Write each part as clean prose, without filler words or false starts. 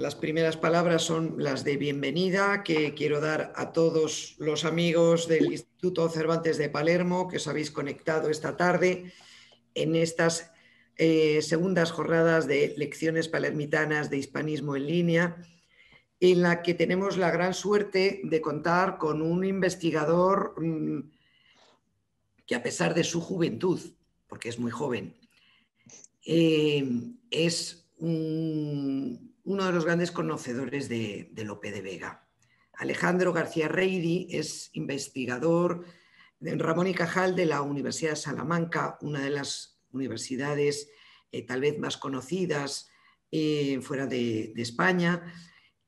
las primeras palabras son las de bienvenida que quiero dar a todos los amigos del Instituto Cervantes de Palermo que os habéis conectado esta tarde en estas segundas jornadas de lecciones palermitanas de hispanismo en línea, en la que tenemos la gran suerte de contar con un investigador que, a pesar de su juventud, porque es muy joven, es uno de los grandes conocedores de Lope de Vega. Alejandro García Reidi es investigador de Ramón y Cajal de la Universidad de Salamanca, una de las universidades tal vez más conocidas fuera de España,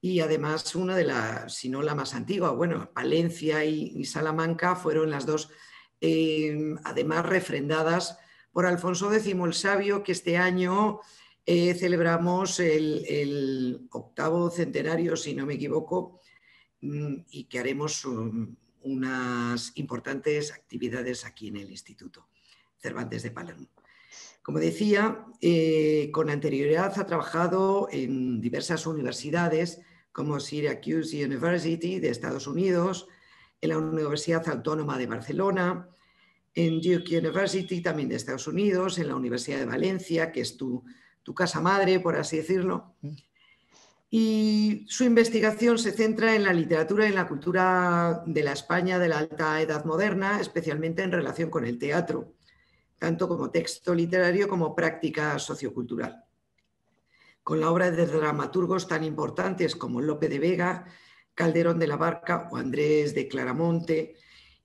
y además una de las, si no la más antigua, bueno, Palencia y Salamanca fueron las dos, además refrendadas por Alfonso X el Sabio, que este año celebramos el 8º centenario, si no me equivoco, y que haremos unas importantes actividades aquí en el Instituto Cervantes de Palermo. Como decía, con anterioridad ha trabajado en diversas universidades como Syracuse University de Estados Unidos, en la Universidad Autónoma de Barcelona, en Duke University también de Estados Unidos, en la Universidad de Valencia, que es tu casa madre, por así decirlo. Y su investigación se centra en la literatura y en la cultura de la España de la Alta Edad Moderna, especialmente en relación con el teatro, tanto como texto literario como práctica sociocultural. Con la obra de dramaturgos tan importantes como Lope de Vega, Calderón de la Barca o Andrés de Claramonte,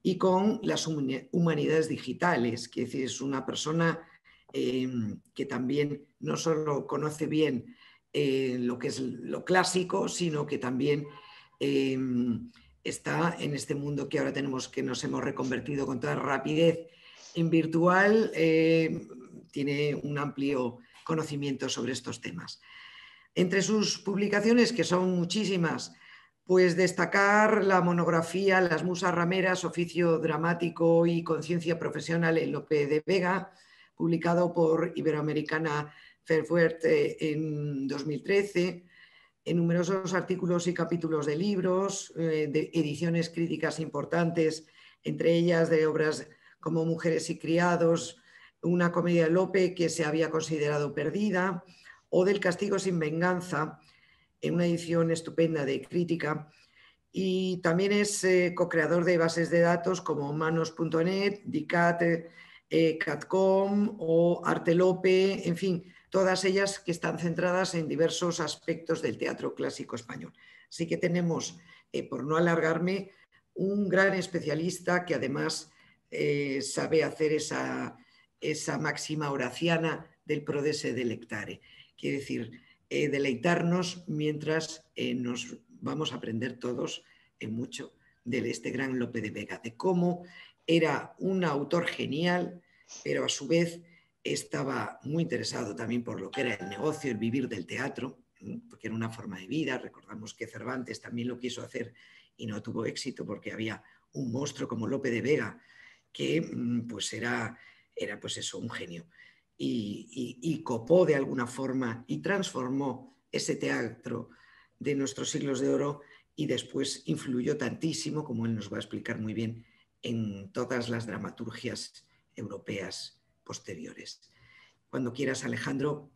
y con las humanidades digitales, que es una persona que también no solo conoce bien lo que es lo clásico, sino que también está en este mundo que ahora tenemos, que nos hemos reconvertido con toda rapidez en virtual, tiene un amplio conocimiento sobre estos temas. Entre sus publicaciones, que son muchísimas, pues destacar la monografía Las musas rameras, oficio dramático y conciencia profesional en Lope de Vega, publicado por Iberoamericana Fairworth en 2013, en numerosos artículos y capítulos de libros, de ediciones críticas importantes, entre ellas de obras como Mujeres y criados, una comedia de Lope que se había considerado perdida, o del Castigo sin venganza, en una edición estupenda de crítica. Y también es co-creador de bases de datos como Manos.net, DICAT, Catcom o Artelope, en fin, todas ellas que están centradas en diversos aspectos del teatro clásico español. Así que tenemos, por no alargarme, un gran especialista que además sabe hacer esa máxima horaciana del prodesse delectare, quiere decir, deleitarnos mientras nos vamos a aprender todos mucho de este gran Lope de Vega, de cómo era un autor genial, pero a su vez estaba muy interesado también por lo que era el negocio, el vivir del teatro, porque era una forma de vida. Recordamos que Cervantes también lo quiso hacer y no tuvo éxito porque había un monstruo como Lope de Vega que pues era pues eso, un genio. Y copó de alguna forma y transformó ese teatro de nuestros siglos de oro y después influyó tantísimo, como él nos va a explicar muy bien, en todas las dramaturgias europeas posteriores. Cuando quieras, Alejandro,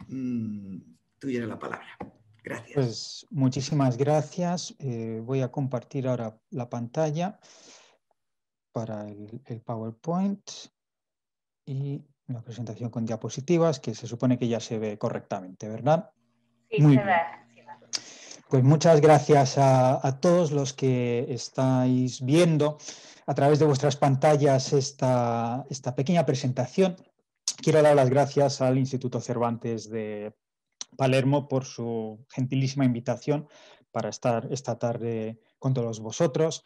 tuya la palabra. Gracias. Pues muchísimas gracias. Voy a compartir ahora la pantalla para el PowerPoint y una presentación con diapositivas que se supone que ya se ve correctamente, ¿verdad? Sí, Muy se bien. ve. Pues muchas gracias a todos los que estáis viendo a través de vuestras pantallas esta pequeña presentación. Quiero dar las gracias al Instituto Cervantes de Palermo por su gentilísima invitación para estar esta tarde con todos vosotros,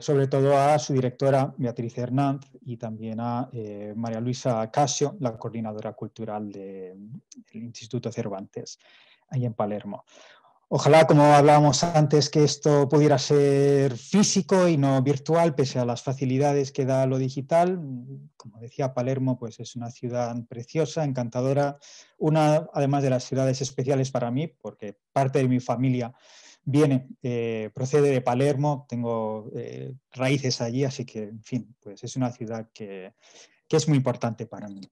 sobre todo a su directora Beatriz Hernández y también a María Luisa Casio, la coordinadora cultural del Instituto Cervantes, ahí en Palermo. Ojalá, como hablábamos antes, que esto pudiera ser físico y no virtual, pese a las facilidades que da lo digital. Como decía, Palermo pues es una ciudad preciosa, encantadora, una además de las ciudades especiales para mí, porque parte de mi familia procede de Palermo, tengo raíces allí, así que, en fin, pues es una ciudad que es muy importante para mí.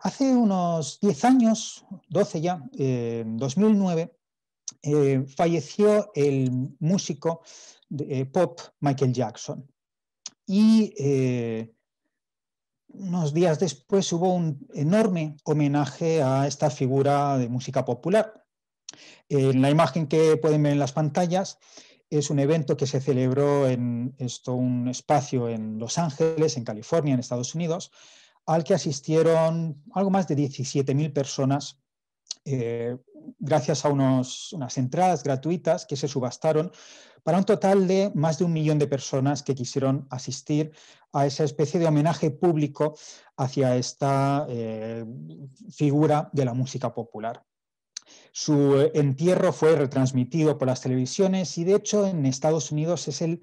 Hace unos 10 años, 12 ya, en 2009, falleció el músico pop Michael Jackson. Y unos días después hubo un enorme homenaje a esta figura de música popular. En la imagen que pueden ver en las pantallas es un evento que se celebró en un espacio en Los Ángeles, en California, en Estados Unidos, al que asistieron algo más de 17.000 personas gracias a unas entradas gratuitas que se subastaron para un total de más de 1 millón de personas que quisieron asistir a esa especie de homenaje público hacia esta figura de la música popular. Su entierro fue retransmitido por las televisiones y, de hecho, en Estados Unidos es el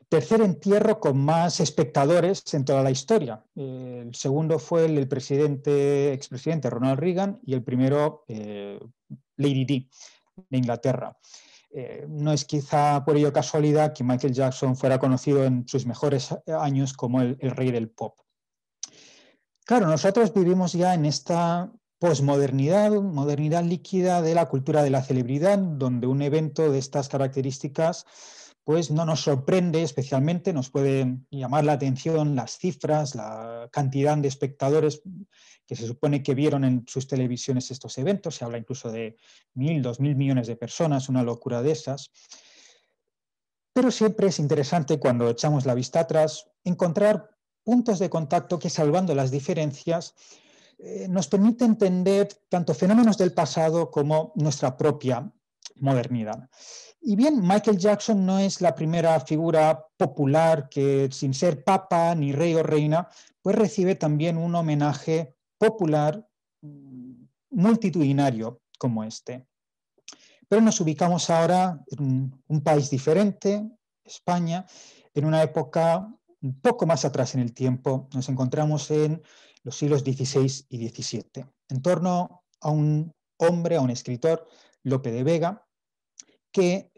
tercer entierro con más espectadores en toda la historia. El segundo fue el expresidente Ronald Reagan y el primero Lady Di de Inglaterra. No es quizá por ello casualidad que Michael Jackson fuera conocido en sus mejores años como el rey del pop. Claro, nosotros vivimos ya en esta posmodernidad, modernidad líquida de la cultura de la celebridad, donde un evento de estas características pues no nos sorprende especialmente, nos pueden llamar la atención las cifras, la cantidad de espectadores que se supone que vieron en sus televisiones estos eventos, se habla incluso de 1.000, 2.000 millones de personas, una locura de esas. Pero siempre es interesante, cuando echamos la vista atrás, encontrar puntos de contacto que, salvando las diferencias, nos permite entender tanto fenómenos del pasado como nuestra propia modernidad. Y bien, Michael Jackson no es la primera figura popular que, sin ser papa ni rey o reina, pues recibe también un homenaje popular multitudinario como este. Pero nos ubicamos ahora en un país diferente, España, en una época un poco más atrás en el tiempo. Nos encontramos en los siglos XVI y XVII, en torno a un hombre, a un escritor, Lope de Vega, que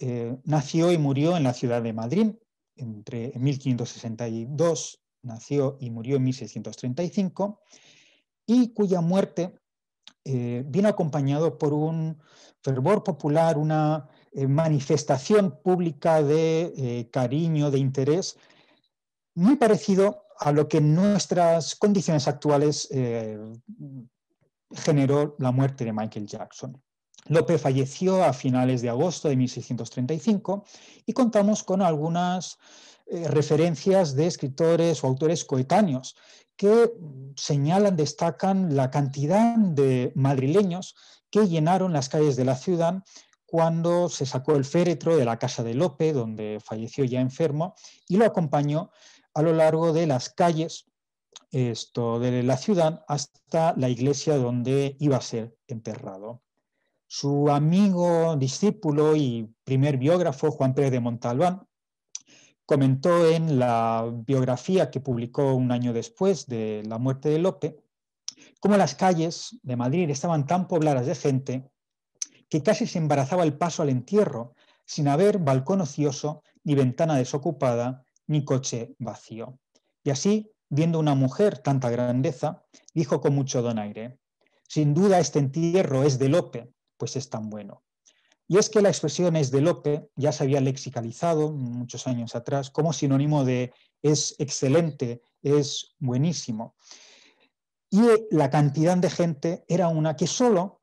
nació y murió en la ciudad de Madrid en 1562, nació y murió en 1635, y cuya muerte vino acompañado por un fervor popular, una manifestación pública de cariño, de interés, muy parecido a lo que en nuestras condiciones actuales generó la muerte de Michael Jackson. Lope falleció a finales de agosto de 1635 y contamos con algunas referencias de escritores o autores coetáneos que señalan, destacan la cantidad de madrileños que llenaron las calles de la ciudad cuando se sacó el féretro de la casa de Lope, donde falleció ya enfermo, y lo acompañó a lo largo de las calles de la ciudad hasta la iglesia donde iba a ser enterrado. Su amigo, discípulo y primer biógrafo, Juan Pérez de Montalbán, comentó en la biografía que publicó un año después de la muerte de Lope, cómo las calles de Madrid estaban tan pobladas de gente que casi se embarazaba el paso al entierro, sin haber balcón ocioso, ni ventana desocupada, ni coche vacío. Y así, viendo una mujer tanta grandeza, dijo con mucho donaire: sin duda este entierro es de Lope, pues es tan bueno. Y es que la expresión es de Lope ya se había lexicalizado muchos años atrás como sinónimo de es excelente, es buenísimo. Y la cantidad de gente era una que solo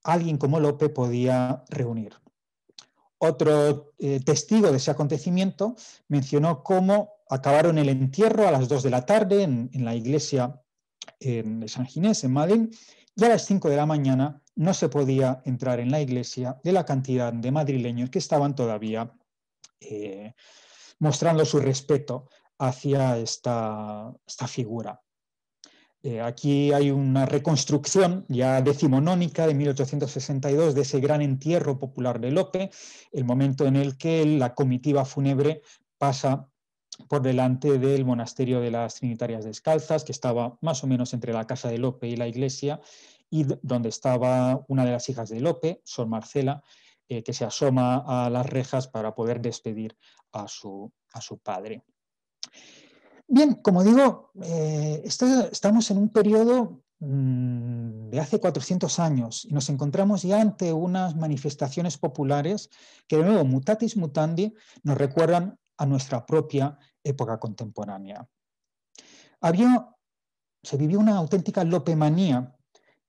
alguien como Lope podía reunir. Otro testigo de ese acontecimiento mencionó cómo acabaron el entierro a las 2 de la tarde en la iglesia de San Ginés, en Madrid, y a las 5 de la mañana no se podía entrar en la iglesia de la cantidad de madrileños que estaban todavía mostrando su respeto hacia esta figura. Aquí hay una reconstrucción ya decimonónica de 1862 de ese gran entierro popular de Lope, el momento en el que la comitiva fúnebre pasa por delante del monasterio de las Trinitarias Descalzas, que estaba más o menos entre la casa de Lope y la iglesia, y donde estaba una de las hijas de Lope, Sor Marcela, que se asoma a las rejas para poder despedir a su padre. Bien, como digo, estamos en un periodo de hace 400 años y nos encontramos ya ante unas manifestaciones populares que, de nuevo, mutatis mutandi, nos recuerdan a nuestra propia época contemporánea. Se vivió una auténtica lopemanía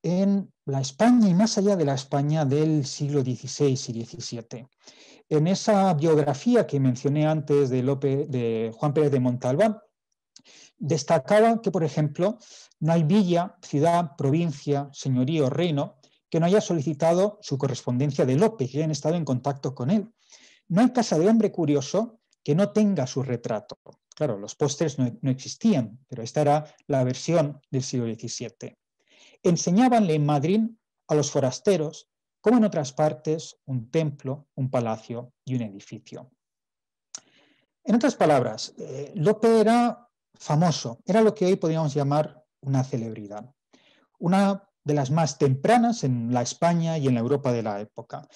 en la España y más allá de la España del siglo XVI y XVII. En esa biografía que mencioné antes de Juan Pérez de Montalbán, destacaba que, por ejemplo, no hay villa, ciudad, provincia, señorío, reino que no haya solicitado su correspondencia de Lope, que hayan estado en contacto con él. No hay casa de hombre curioso que no tenga su retrato. Claro, los pósters no existían, pero esta era la versión del siglo XVII. Enseñábanle en Madrid a los forasteros, como en otras partes, un templo, un palacio y un edificio. En otras palabras, Lope era famoso, era lo que hoy podríamos llamar una celebridad, una de las más tempranas en la España y en la Europa de la época.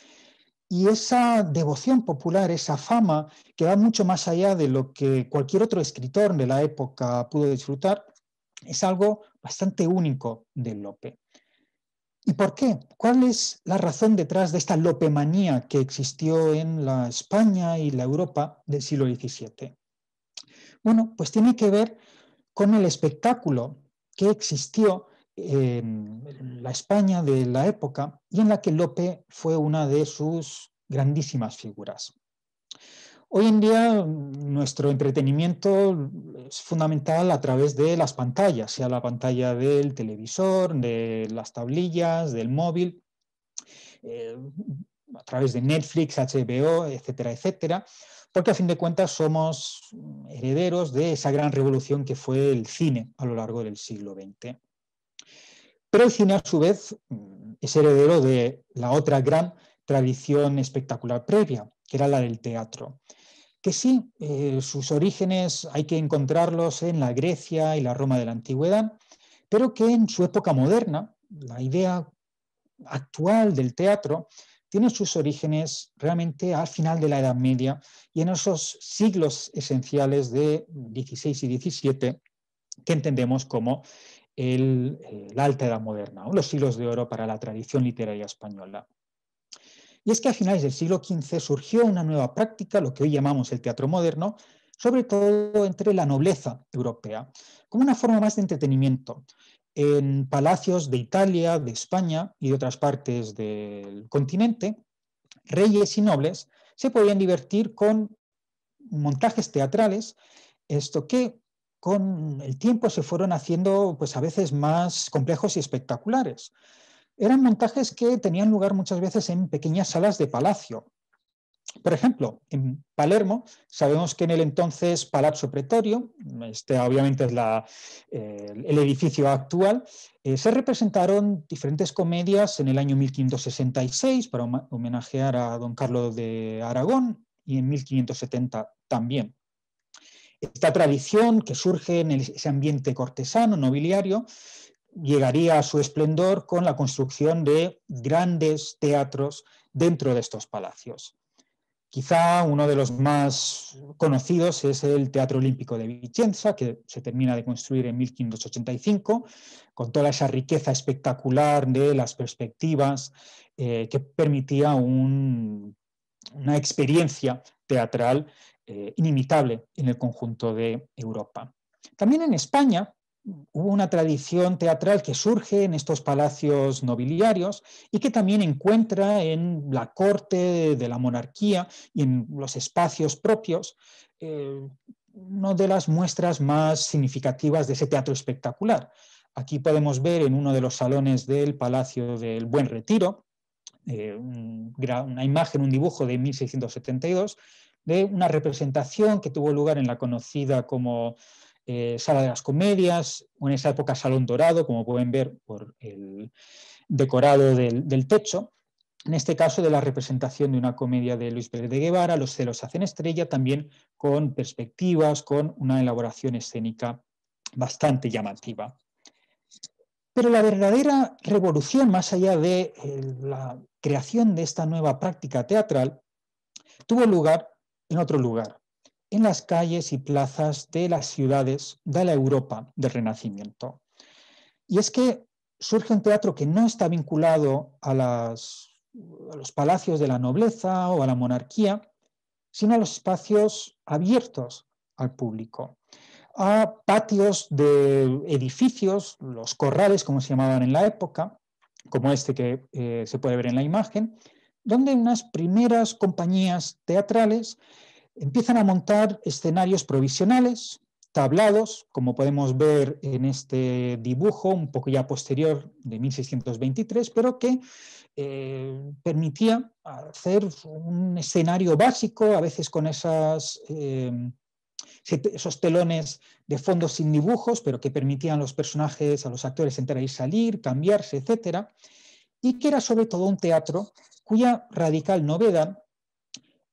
Y esa devoción popular, esa fama, que va mucho más allá de lo que cualquier otro escritor de la época pudo disfrutar, es algo bastante único de Lope. ¿Y por qué? ¿Cuál es la razón detrás de esta lopemanía que existió en la España y la Europa del siglo XVII? Bueno, pues tiene que ver con el espectáculo que existió en la España de la época y en la que Lope fue una de sus grandísimas figuras. Hoy en día nuestro entretenimiento es fundamental a través de las pantallas, sea la pantalla del televisor, de las tablillas, del móvil, a través de Netflix, HBO, etcétera, etcétera, porque a fin de cuentas somos herederos de esa gran revolución que fue el cine a lo largo del siglo XX. Pero el cine, a su vez, es heredero de la otra gran tradición espectacular previa, que era la del teatro, que sí, sus orígenes hay que encontrarlos en la Grecia y la Roma de la antigüedad, pero que en su época moderna, la idea actual del teatro tiene sus orígenes realmente al final de la Edad Media y en esos siglos esenciales de XVI y XVII que entendemos como la Alta Edad Moderna, o los siglos de oro para la tradición literaria española. Y es que a finales del siglo XV surgió una nueva práctica, lo que hoy llamamos el teatro moderno, sobre todo entre la nobleza europea, como una forma más de entretenimiento. En palacios de Italia, de España y de otras partes del continente, reyes y nobles se podían divertir con montajes teatrales, esto que con el tiempo se fueron haciendo pues a veces más complejos y espectaculares. Eran montajes que tenían lugar muchas veces en pequeñas salas de palacio. Por ejemplo, en Palermo, sabemos que en el entonces Palazzo Pretorio, este obviamente es el edificio actual, se representaron diferentes comedias en el año 1566 para homenajear a don Carlos de Aragón y en 1570 también. Esta tradición que surge en ese ambiente cortesano, nobiliario, llegaría a su esplendor con la construcción de grandes teatros dentro de estos palacios. Quizá uno de los más conocidos es el Teatro Olímpico de Vicenza, que se termina de construir en 1585, con toda esa riqueza espectacular de las perspectivas que permitía una experiencia teatral inimitable en el conjunto de Europa. También en España hubo una tradición teatral que surge en estos palacios nobiliarios y que también encuentra en la corte de la monarquía y en los espacios propios una de las muestras más significativas de ese teatro espectacular. Aquí podemos ver en uno de los salones del Palacio del Buen Retiro una imagen, un dibujo de 1672 de una representación que tuvo lugar en la conocida como Sala de las Comedias, o en esa época Salón Dorado, como pueden ver por el decorado del techo. En este caso, de la representación de una comedia de Luis Pérez de Guevara, Los celos hacen estrella, también con perspectivas, con una elaboración escénica bastante llamativa. Pero la verdadera revolución, más allá de la creación de esta nueva práctica teatral, tuvo lugar en otro lugar, en las calles y plazas de las ciudades de la Europa del Renacimiento. Y es que surge un teatro que no está vinculado a los palacios de la nobleza o a la monarquía, sino a los espacios abiertos al público, a patios de edificios, los corrales, como se llamaban en la época, como este que se puede ver en la imagen, donde unas primeras compañías teatrales empiezan a montar escenarios provisionales, tablados, como podemos ver en este dibujo, un poco ya posterior de 1623, pero que permitía hacer un escenario básico, a veces con esos telones de fondo sin dibujos, pero que permitían a los personajes, a los actores entrar y salir, cambiarse, etc. Y que era sobre todo un teatro cuya radical novedad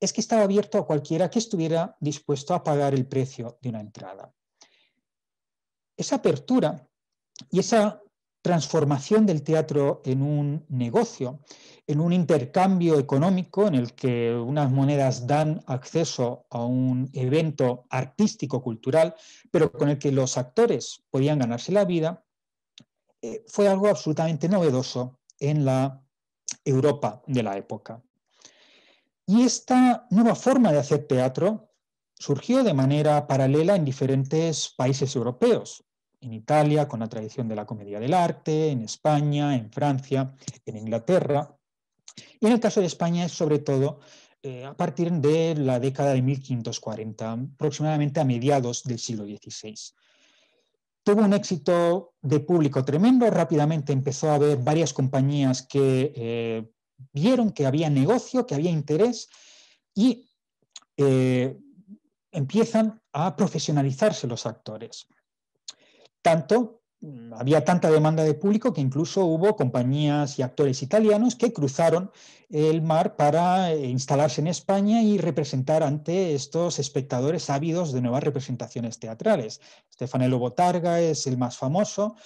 es que estaba abierto a cualquiera que estuviera dispuesto a pagar el precio de una entrada. Esa apertura y esa transformación del teatro en un negocio, en un intercambio económico en el que unas monedas dan acceso a un evento artístico-cultural, pero con el que los actores podían ganarse la vida, fue algo absolutamente novedoso en la Europa de la época. Y esta nueva forma de hacer teatro surgió de manera paralela en diferentes países europeos. En Italia, con la tradición de la comedia del arte, en España, en Francia, en Inglaterra. Y en el caso de España es sobre todo a partir de la década de 1540, aproximadamente a mediados del siglo XVI. Tuvo un éxito de público tremendo, rápidamente empezó a haber varias compañías que vieron que había negocio, que había interés y empiezan a profesionalizarse los actores. Había tanta demanda de público que incluso hubo compañías y actores italianos que cruzaron el mar para instalarse en España y representar ante estos espectadores ávidos de nuevas representaciones teatrales. Stefanello Botarga es el más famoso.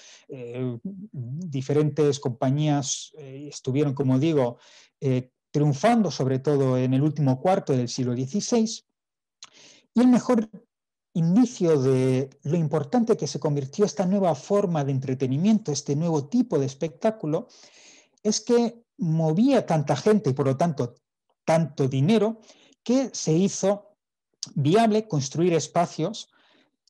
Diferentes compañías estuvieron, como digo, triunfando sobre todo en el último cuarto del siglo XVI. Y el mejor indicio de lo importante que se convirtió esta nueva forma de entretenimiento, este nuevo tipo de espectáculo, es que movía tanta gente y por lo tanto tanto dinero que se hizo viable construir espacios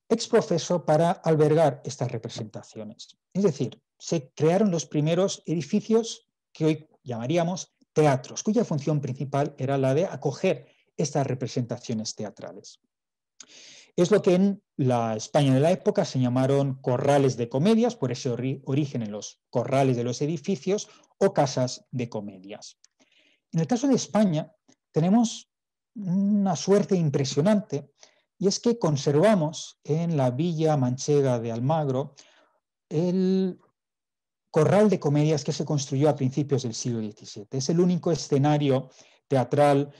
ex professo para albergar estas representaciones. Es decir, se crearon los primeros edificios que hoy llamaríamos teatros, cuya función principal era la de acoger estas representaciones teatrales. Es lo que en la España de la época se llamaron corrales de comedias, por ese origen en los corrales de los edificios, o casas de comedias. En el caso de España tenemos una suerte impresionante, y es que conservamos en la villa manchega de Almagro el corral de comedias que se construyó a principios del siglo XVII. Es el único escenario teatral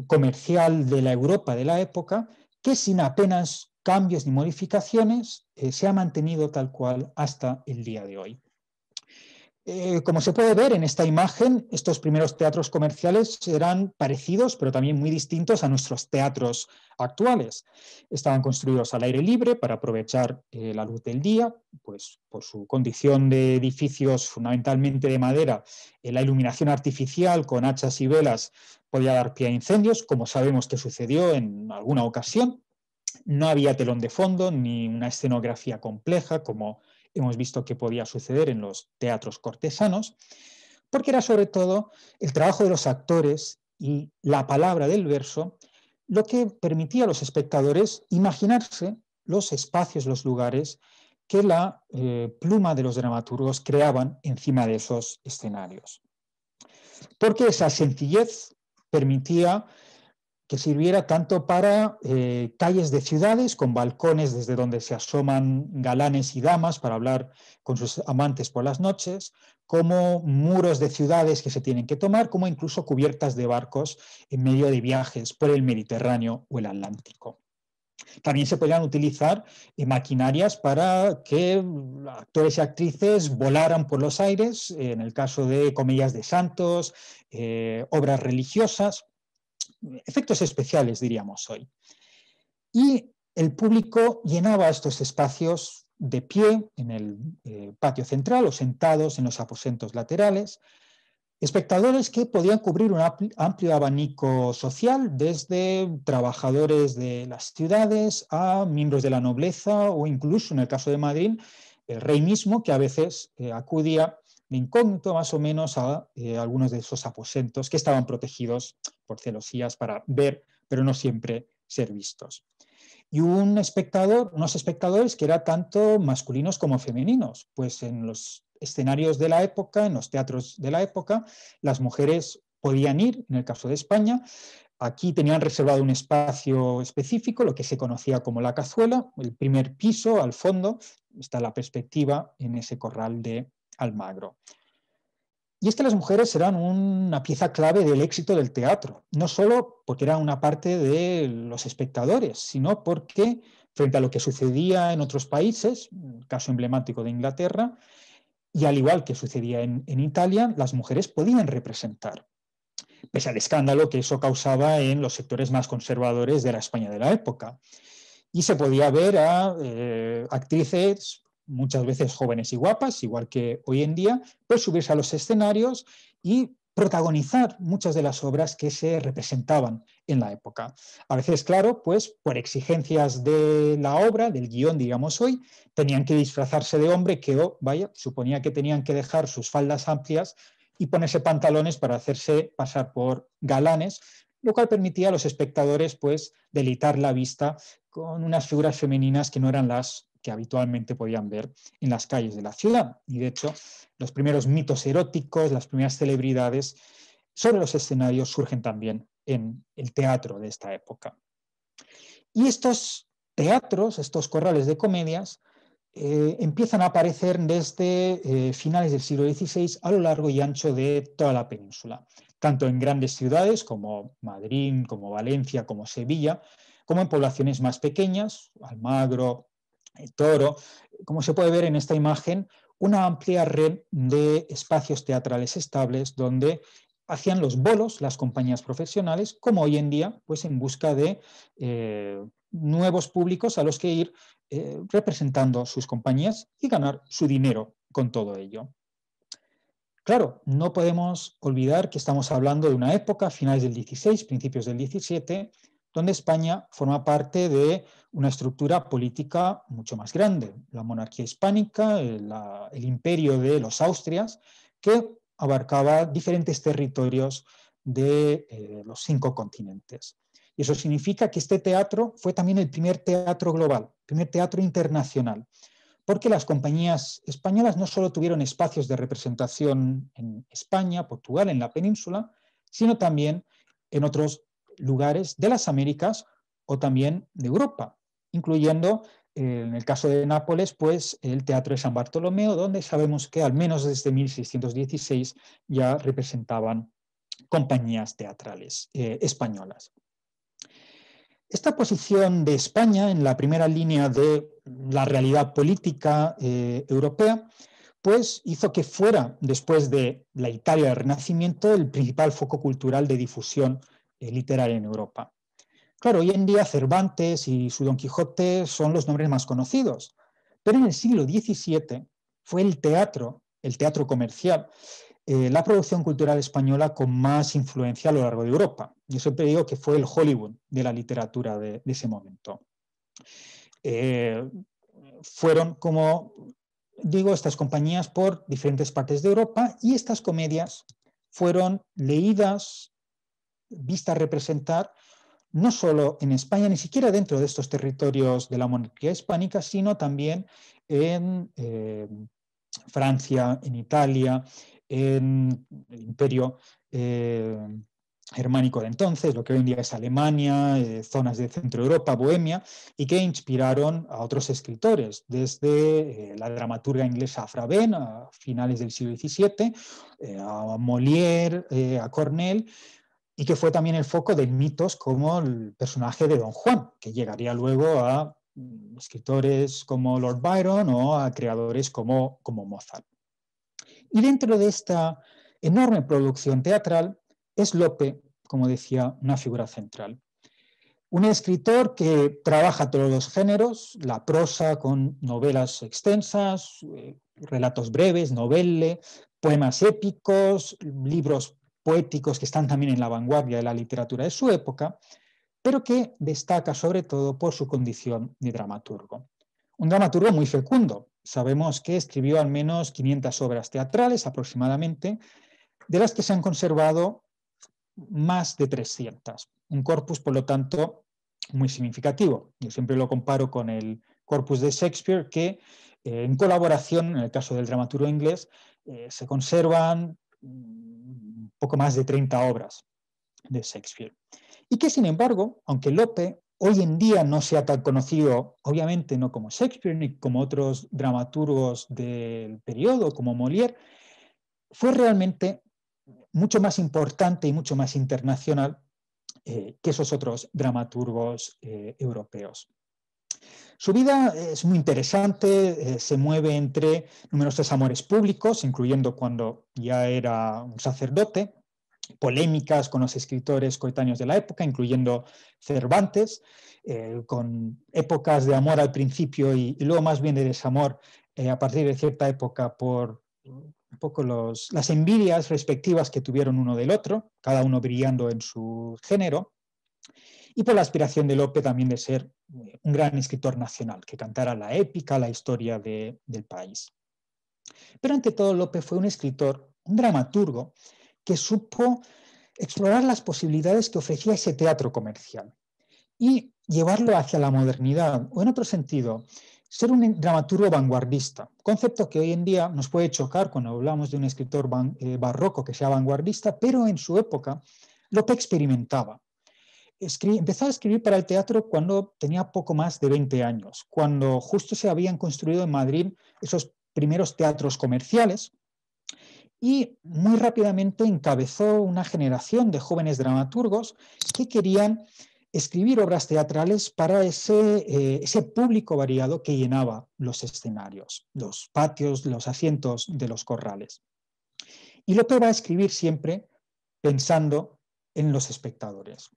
comercial de la Europa de la época que sin apenas cambios ni modificaciones se ha mantenido tal cual hasta el día de hoy. Como se puede ver en esta imagen, estos primeros teatros comerciales eran parecidos, pero también muy distintos a nuestros teatros actuales. Estaban construidos al aire libre para aprovechar la luz del día, pues por su condición de edificios fundamentalmente de madera, la iluminación artificial con hachas y velas podía dar pie a incendios, como sabemos que sucedió en alguna ocasión. No había telón de fondo ni una escenografía compleja como hemos visto que podía suceder en los teatros cortesanos, porque era sobre todo el trabajo de los actores y la palabra del verso lo que permitía a los espectadores imaginarse los espacios, los lugares que la pluma de los dramaturgos creaban encima de esos escenarios. Porque esa sencillez permitía que sirviera tanto para calles de ciudades con balcones desde donde se asoman galanes y damas para hablar con sus amantes por las noches, como muros de ciudades que se tienen que tomar, como incluso cubiertas de barcos en medio de viajes por el Mediterráneo o el Atlántico. También se podían utilizar maquinarias para que actores y actrices volaran por los aires, en el caso de comedias de santos, obras religiosas, efectos especiales, diríamos hoy. Y el público llenaba estos espacios de pie en el patio central o sentados en los aposentos laterales, espectadores que podían cubrir un amplio abanico social, desde trabajadores de las ciudades a miembros de la nobleza o incluso, en el caso de Madrid, el rey mismo, que a veces acudía de incógnito más o menos a algunos de esos aposentos que estaban protegidos por celosías para ver, pero no siempre ser vistos. Y unos espectadores que eran tanto masculinos como femeninos, pues en los escenarios de la época, en los teatros de la época, las mujeres podían ir, en el caso de España. Aquí tenían reservado un espacio específico, lo que se conocía como la cazuela, el primer piso, al fondo, está la perspectiva en ese corral de Almagro. Y es que las mujeres eran una pieza clave del éxito del teatro, no solo porque eran una parte de los espectadores, sino porque, frente a lo que sucedía en otros países, el caso emblemático de Inglaterra, y al igual que sucedía en Italia, las mujeres podían representar, pese al escándalo que eso causaba en los sectores más conservadores de la España de la época. Y se podía ver a actrices, muchas veces jóvenes y guapas, igual que hoy en día, pues subirse a los escenarios y protagonizar muchas de las obras que se representaban en la época. A veces, claro, pues por exigencias de la obra, del guión, digamos hoy, tenían que disfrazarse de hombre, que, vaya, suponía que tenían que dejar sus faldas amplias y ponerse pantalones para hacerse pasar por galanes, lo cual permitía a los espectadores pues deleitar la vista con unas figuras femeninas que no eran las que habitualmente podían ver en las calles de la ciudad. Y de hecho, los primeros mitos eróticos, las primeras celebridades sobre los escenarios surgen también en el teatro de esta época. Y estos teatros, estos corrales de comedias, empiezan a aparecer desde finales del siglo XVI a lo largo y ancho de toda la península, tanto en grandes ciudades como Madrid, como Valencia, como Sevilla, como en poblaciones más pequeñas, Almagro, Toro. Como se puede ver en esta imagen, una amplia red de espacios teatrales estables donde hacían los bolos las compañías profesionales, como hoy en día, pues en busca de nuevos públicos a los que ir representando sus compañías y ganar su dinero con todo ello. Claro, no podemos olvidar que estamos hablando de una época, finales del XVI, principios del XVII, donde España forma parte de una estructura política mucho más grande, la monarquía hispánica, el imperio de los Austrias, que abarcaba diferentes territorios de los 5 continentes. Y eso significa que este teatro fue también el primer teatro global, el primer teatro internacional, porque las compañías españolas no solo tuvieron espacios de representación en España, Portugal, en la península, sino también en otros lugares de las Américas o también de Europa, incluyendo, en el caso de Nápoles, pues el Teatro de San Bartolomeo, donde sabemos que al menos desde 1616 ya representaban compañías teatrales españolas. Esta posición de España en la primera línea de la realidad política europea, pues hizo que fuera, después de la Italia del Renacimiento, el principal foco cultural de difusión literaria en Europa. Claro, hoy en día Cervantes y su Don Quijote son los nombres más conocidos, pero en el siglo XVII fue el teatro comercial, la producción cultural española con más influencia a lo largo de Europa. Yo siempre digo que fue el Hollywood de la literatura de ese momento. Fueron, como digo, estas compañías por diferentes partes de Europa, y estas comedias fueron leídas, vistas representar, no solo en España, ni siquiera dentro de estos territorios de la monarquía hispánica, sino también en Francia, en Italia, en el Imperio germánico de entonces, lo que hoy en día es Alemania, zonas de Centro Europa, Bohemia, y que inspiraron a otros escritores, desde la dramaturga inglesa Afra Behn a finales del siglo XVII, a Molière, a Cornell, y que fue también el foco de mitos como el personaje de Don Juan, que llegaría luego a escritores como Lord Byron o a creadores como Mozart. Y dentro de esta enorme producción teatral es Lope, como decía, una figura central. Un escritor que trabaja todos los géneros, la prosa con novelas extensas, relatos breves, novelle, poemas épicos, libros poéticos que están también en la vanguardia de la literatura de su época, pero que destaca sobre todo por su condición de dramaturgo. Un dramaturgo muy fecundo. Sabemos que escribió al menos 500 obras teatrales aproximadamente, de las que se han conservado más de 300. Un corpus, por lo tanto, muy significativo. Yo siempre lo comparo con el corpus de Shakespeare, que en colaboración, en el caso del dramaturgo inglés, se conservan un poco más de 30 obras de Shakespeare. Y que, sin embargo, aunque Lope hoy en día no sea tan conocido, obviamente no como Shakespeare ni como otros dramaturgos del periodo, como Molière, fue realmente mucho más importante y mucho más internacional que esos otros dramaturgos europeos. Su vida es muy interesante, se mueve entre numerosos amores públicos, incluyendo cuando ya era un sacerdote, polémicas con los escritores coetáneos de la época, incluyendo Cervantes, con épocas de amor al principio y luego más bien de desamor a partir de cierta época por un poco las envidias respectivas que tuvieron uno del otro, cada uno brillando en su género, y por la aspiración de Lope también de ser un gran escritor nacional, que cantara la épica, la historia del país. Pero ante todo, Lope fue un escritor, un dramaturgo, que supo explorar las posibilidades que ofrecía ese teatro comercial y llevarlo hacia la modernidad, o en otro sentido, ser un dramaturgo vanguardista, concepto que hoy en día nos puede chocar cuando hablamos de un escritor barroco que sea vanguardista, pero en su época Lope experimentaba. Empezó a escribir para el teatro cuando tenía poco más de 20 años, cuando justo se habían construido en Madrid esos primeros teatros comerciales, y muy rápidamente encabezó una generación de jóvenes dramaturgos que querían escribir obras teatrales para ese público variado que llenaba los escenarios, los patios, los asientos de los corrales. Y Lope va a escribir siempre pensando en los espectadores,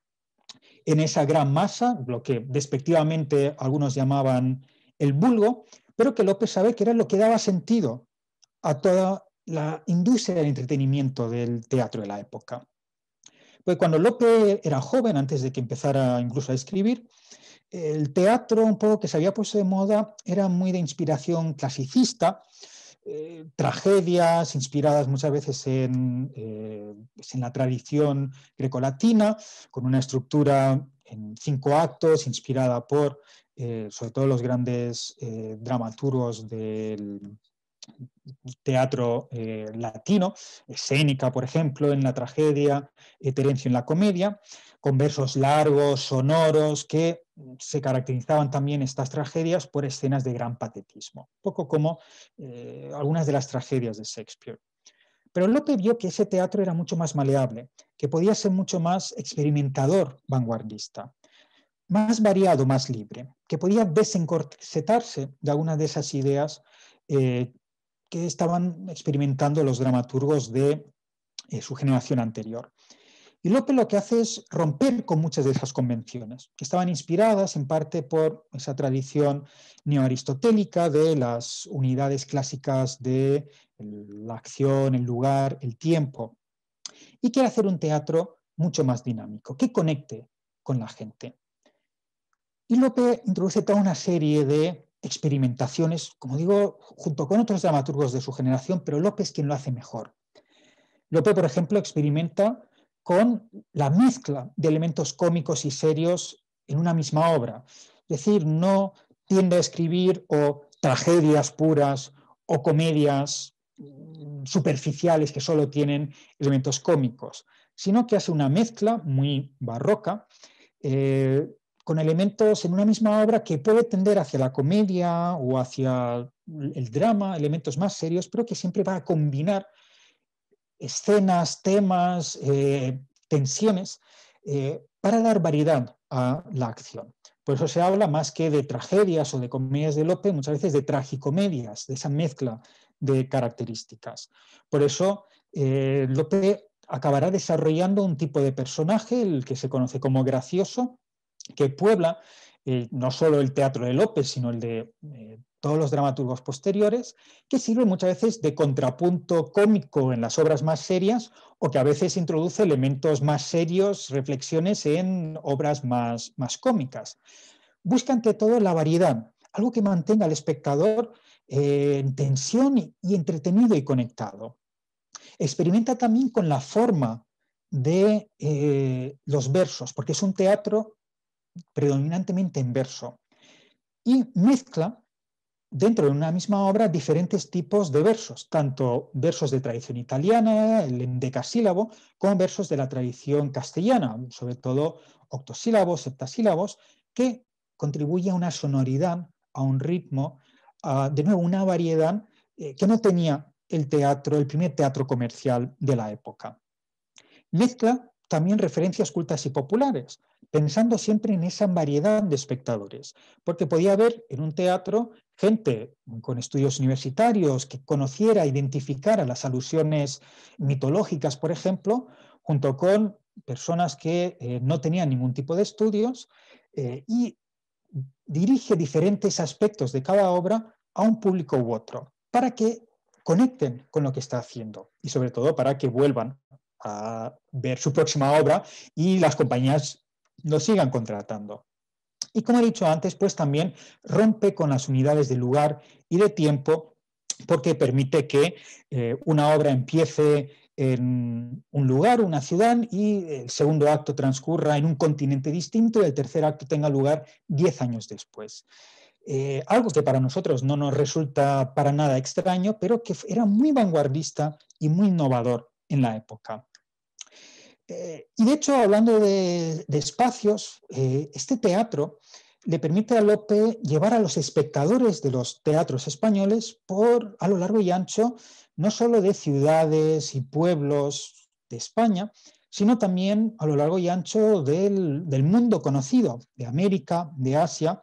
en esa gran masa, lo que despectivamente algunos llamaban el vulgo, pero que Lope sabe que era lo que daba sentido a toda la industria del entretenimiento del teatro de la época. Pues cuando Lope era joven, antes de que empezara incluso a escribir, el teatro un poco que se había puesto de moda era muy de inspiración clasicista, tragedias inspiradas muchas veces en la tradición grecolatina, con una estructura en 5 actos, inspirada por sobre todo los grandes dramaturgos del teatro latino, Séneca, por ejemplo, en la tragedia, Terencio en la comedia, con versos largos, sonoros, que se caracterizaban también estas tragedias por escenas de gran patetismo, un poco como algunas de las tragedias de Shakespeare. Pero Lope vio que ese teatro era mucho más maleable, que podía ser mucho más experimentador, vanguardista, más variado, más libre, que podía desencorsetarse de algunas de esas ideas que estaban experimentando los dramaturgos de su generación anterior. Y Lope lo que hace es romper con muchas de esas convenciones, que estaban inspiradas en parte por esa tradición neoaristotélica de las unidades clásicas de la acción, el lugar, el tiempo, y quiere hacer un teatro mucho más dinámico, que conecte con la gente. Y Lope introduce toda una serie de experimentaciones, como digo, junto con otros dramaturgos de su generación, pero Lope es quien lo hace mejor. Lope, por ejemplo, experimenta con la mezcla de elementos cómicos y serios en una misma obra. Es decir, no tiende a escribir o tragedias puras o comedias superficiales que solo tienen elementos cómicos, sino que hace una mezcla muy barroca con elementos en una misma obra que puede tender hacia la comedia o hacia el drama, elementos más serios, pero que siempre va a combinar escenas, temas, tensiones, para dar variedad a la acción. Por eso se habla más que de tragedias o de comedias de Lope, muchas veces de tragicomedias, de esa mezcla de características. Por eso Lope acabará desarrollando un tipo de personaje, el que se conoce como gracioso, que puebla no solo el teatro de Lope, sino el de todos los dramaturgos posteriores, que sirve muchas veces de contrapunto cómico en las obras más serias o que a veces introduce elementos más serios, reflexiones en obras más cómicas. Busca ante todo la variedad, algo que mantenga al espectador en tensión y entretenido y conectado. Experimenta también con la forma de los versos, porque es un teatro predominantemente en verso, y mezcla dentro de una misma obra diferentes tipos de versos, tanto versos de tradición italiana, el endecasílabo, como versos de la tradición castellana, sobre todo octosílabos, septasílabos, que contribuye a una sonoridad, a un ritmo, de nuevo, una variedad que no tenía el teatro, el primer teatro comercial de la época. Mezcla también referencias cultas y populares, pensando siempre en esa variedad de espectadores, porque podía haber en un teatro gente con estudios universitarios que conociera, identificara las alusiones mitológicas, por ejemplo, junto con personas que no tenían ningún tipo de estudios, y dirige diferentes aspectos de cada obra a un público u otro, para que conecten con lo que está haciendo y sobre todo para que vuelvan a ver su próxima obra y las compañías lo sigan contratando. Y como he dicho antes, pues también rompe con las unidades de lugar y de tiempo, porque permite que una obra empiece en un lugar, una ciudad, y el segundo acto transcurra en un continente distinto y el tercer acto tenga lugar 10 años después. Algo que para nosotros no nos resulta para nada extraño, pero que era muy vanguardista y muy innovador en la época. Y de hecho, hablando de espacios, este teatro le permite a Lope llevar a los espectadores de los teatros españoles a lo largo y ancho, no solo de ciudades y pueblos de España, sino también a lo largo y ancho del mundo conocido, de América, de Asia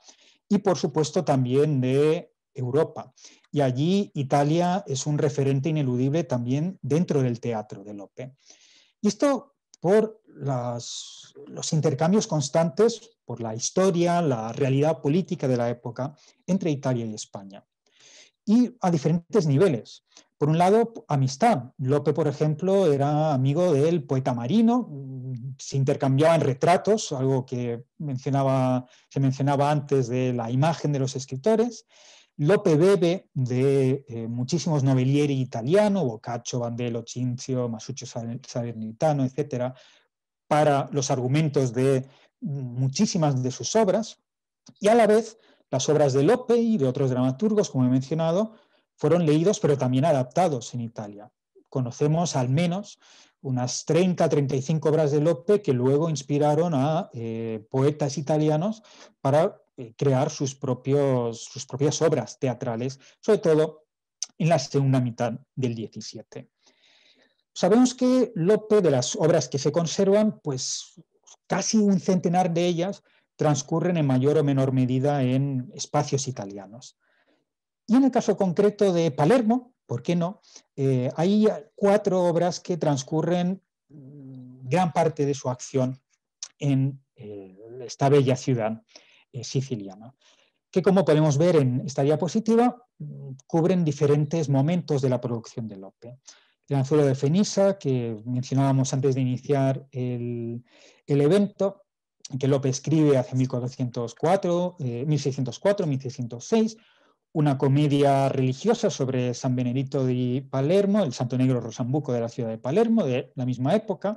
y por supuesto también de Europa. Y allí Italia es un referente ineludible también dentro del teatro de Lope. Y esto por los intercambios constantes, por la historia, la realidad política de la época entre Italia y España. Y a diferentes niveles. Por un lado, amistad. Lope, por ejemplo, era amigo del poeta Marino, se intercambiaban retratos, algo que se mencionaba antes de la imagen de los escritores. Lope bebe de muchísimos novellieri italiano, Boccaccio, Bandello, Cinzio, Masuccio Salernitano, etc., para los argumentos de muchísimas de sus obras, y a la vez las obras de Lope y de otros dramaturgos, como he mencionado, fueron leídos pero también adaptados en Italia. Conocemos al menos unas 30-35 obras de Lope que luego inspiraron a poetas italianos para crear sus propias obras teatrales, sobre todo en la segunda mitad del 17. Sabemos que Lope, de las obras que se conservan, pues casi un centenar de ellas transcurren en mayor o menor medida en espacios italianos. Y en el caso concreto de Palermo, ¿por qué no? Hay 4 obras que transcurren gran parte de su acción en esta bella ciudad siciliana, que como podemos ver en esta diapositiva, cubren diferentes momentos de la producción de Lope. El anzuelo de Fenisa, que mencionábamos antes de iniciar el evento, que Lope escribe hacia 1404, 1604, 1606, una comedia religiosa sobre San Benedito di Palermo, el Santo Negro Rosambuco de la ciudad de Palermo, de la misma época,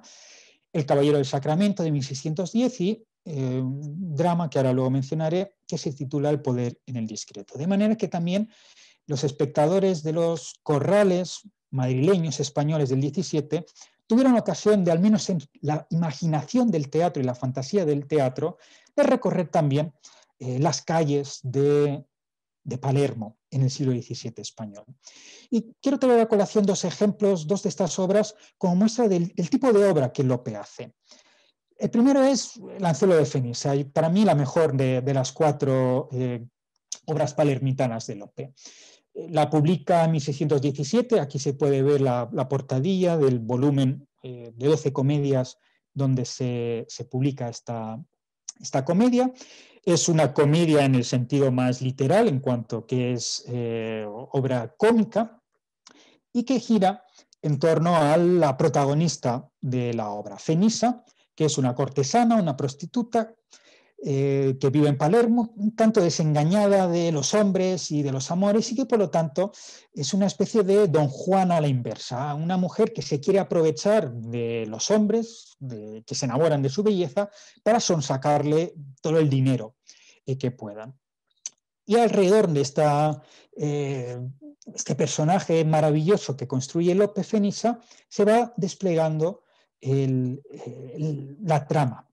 El Caballero del Sacramento de 1610 y un drama que ahora luego mencionaré, que se titula El poder en el discreto. De manera que también los espectadores de los corrales madrileños españoles del 17 tuvieron ocasión de, al menos en la imaginación del teatro y la fantasía del teatro, de recorrer también las calles de Palermo en el siglo XVII español. Y quiero traer a colación dos ejemplos, dos de estas obras, como muestra del tipo de obra que Lope hace. El primero es El Anzuelo de Fenisa, y para mí la mejor de las cuatro obras palermitanas de Lope. La publica en 1617, aquí se puede ver la portadilla del volumen de 12 comedias donde se publica esta comedia. Es una comedia en el sentido más literal, en cuanto que es obra cómica, y que gira en torno a la protagonista de la obra, Fenisa, que es una cortesana, una prostituta, que vive en Palermo, un tanto desengañada de los hombres y de los amores, y que por lo tanto es una especie de Don Juan a la inversa, una mujer que se quiere aprovechar de los hombres, que se enamoran de su belleza, para sonsacarle todo el dinero que puedan. Y alrededor de este personaje maravilloso que construye Lope, Fenisa, se va desplegando la trama,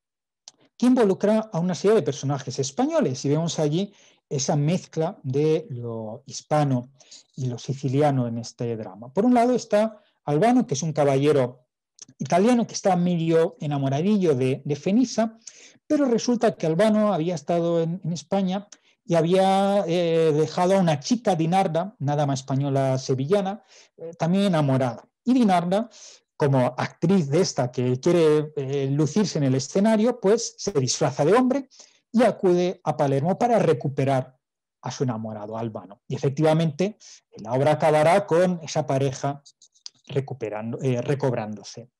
que involucra a una serie de personajes españoles, y vemos allí esa mezcla de lo hispano y lo siciliano en este drama. Por un lado está Albano, que es un caballero italiano que está medio enamoradillo de Fenisa, pero resulta que Albano había estado en España y había dejado a una chica, Dinarda, nada más española sevillana, también enamorada. Y Dinarda, como actriz de esta que quiere lucirse en el escenario, pues se disfraza de hombre y acude a Palermo para recuperar a su enamorado, Albano. Y efectivamente la obra acabará con esa pareja recobrándose.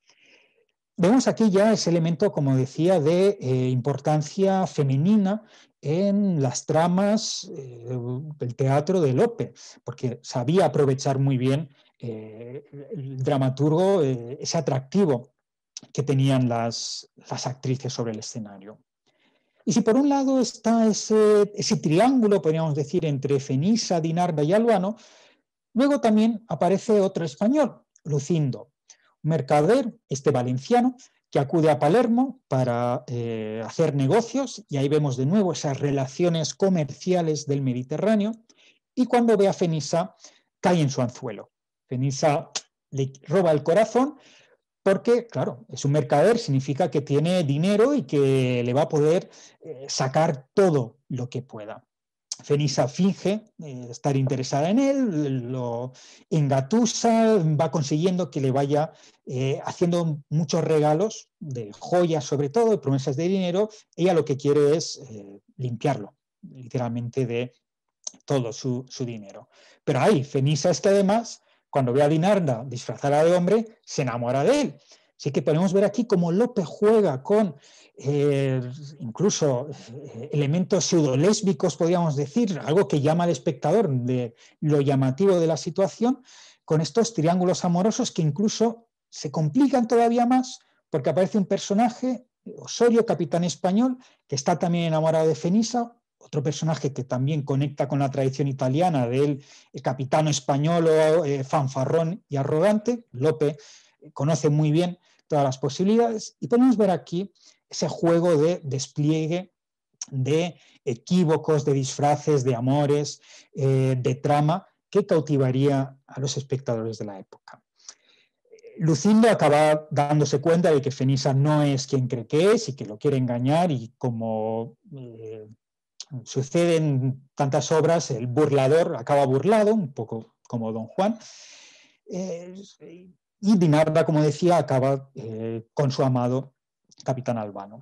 Vemos aquí ya ese elemento, como decía, de importancia femenina en las tramas del teatro de Lope, porque sabía aprovechar muy bien el dramaturgo ese atractivo que tenían las actrices sobre el escenario. Y si por un lado está ese triángulo, podríamos decir, entre Fenisa, Dinarda y Albano, luego también aparece otro español, Lucindo, un mercader, valenciano, que acude a Palermo para hacer negocios, y ahí vemos de nuevo esas relaciones comerciales del Mediterráneo, y cuando ve a Fenisa cae en su anzuelo. Fenisa le roba el corazón porque, claro, es un mercader, significa que tiene dinero y que le va a poder sacar todo lo que pueda. Fenisa finge estar interesada en él, lo engatusa, va consiguiendo que le vaya haciendo muchos regalos de joyas, sobre todo, de promesas de dinero. Ella lo que quiere es limpiarlo, literalmente, de todo su dinero. Pero ahí, Fenisa es que además, cuando ve a Dinarda disfrazada de hombre, se enamora de él. Así que podemos ver aquí cómo Lope juega con incluso elementos pseudolésbicos, podríamos decir, algo que llama al espectador de lo llamativo de la situación, con estos triángulos amorosos que incluso se complican todavía más porque aparece un personaje, Osorio, capitán español, que está también enamorado de Fenisa, otro personaje que también conecta con la tradición italiana del capitano español fanfarrón y arrogante. Lope conoce muy bien todas las posibilidades, y podemos ver aquí ese juego de despliegue de equívocos, de disfraces, de amores, de trama, que cautivaría a los espectadores de la época. Lucindo acaba dándose cuenta de que Fenisa no es quien cree que es y que lo quiere engañar, y como sucede en tantas obras, el burlador acaba burlado, un poco como Don Juan, y Dinarda, como decía, acaba con su amado capitán Albano.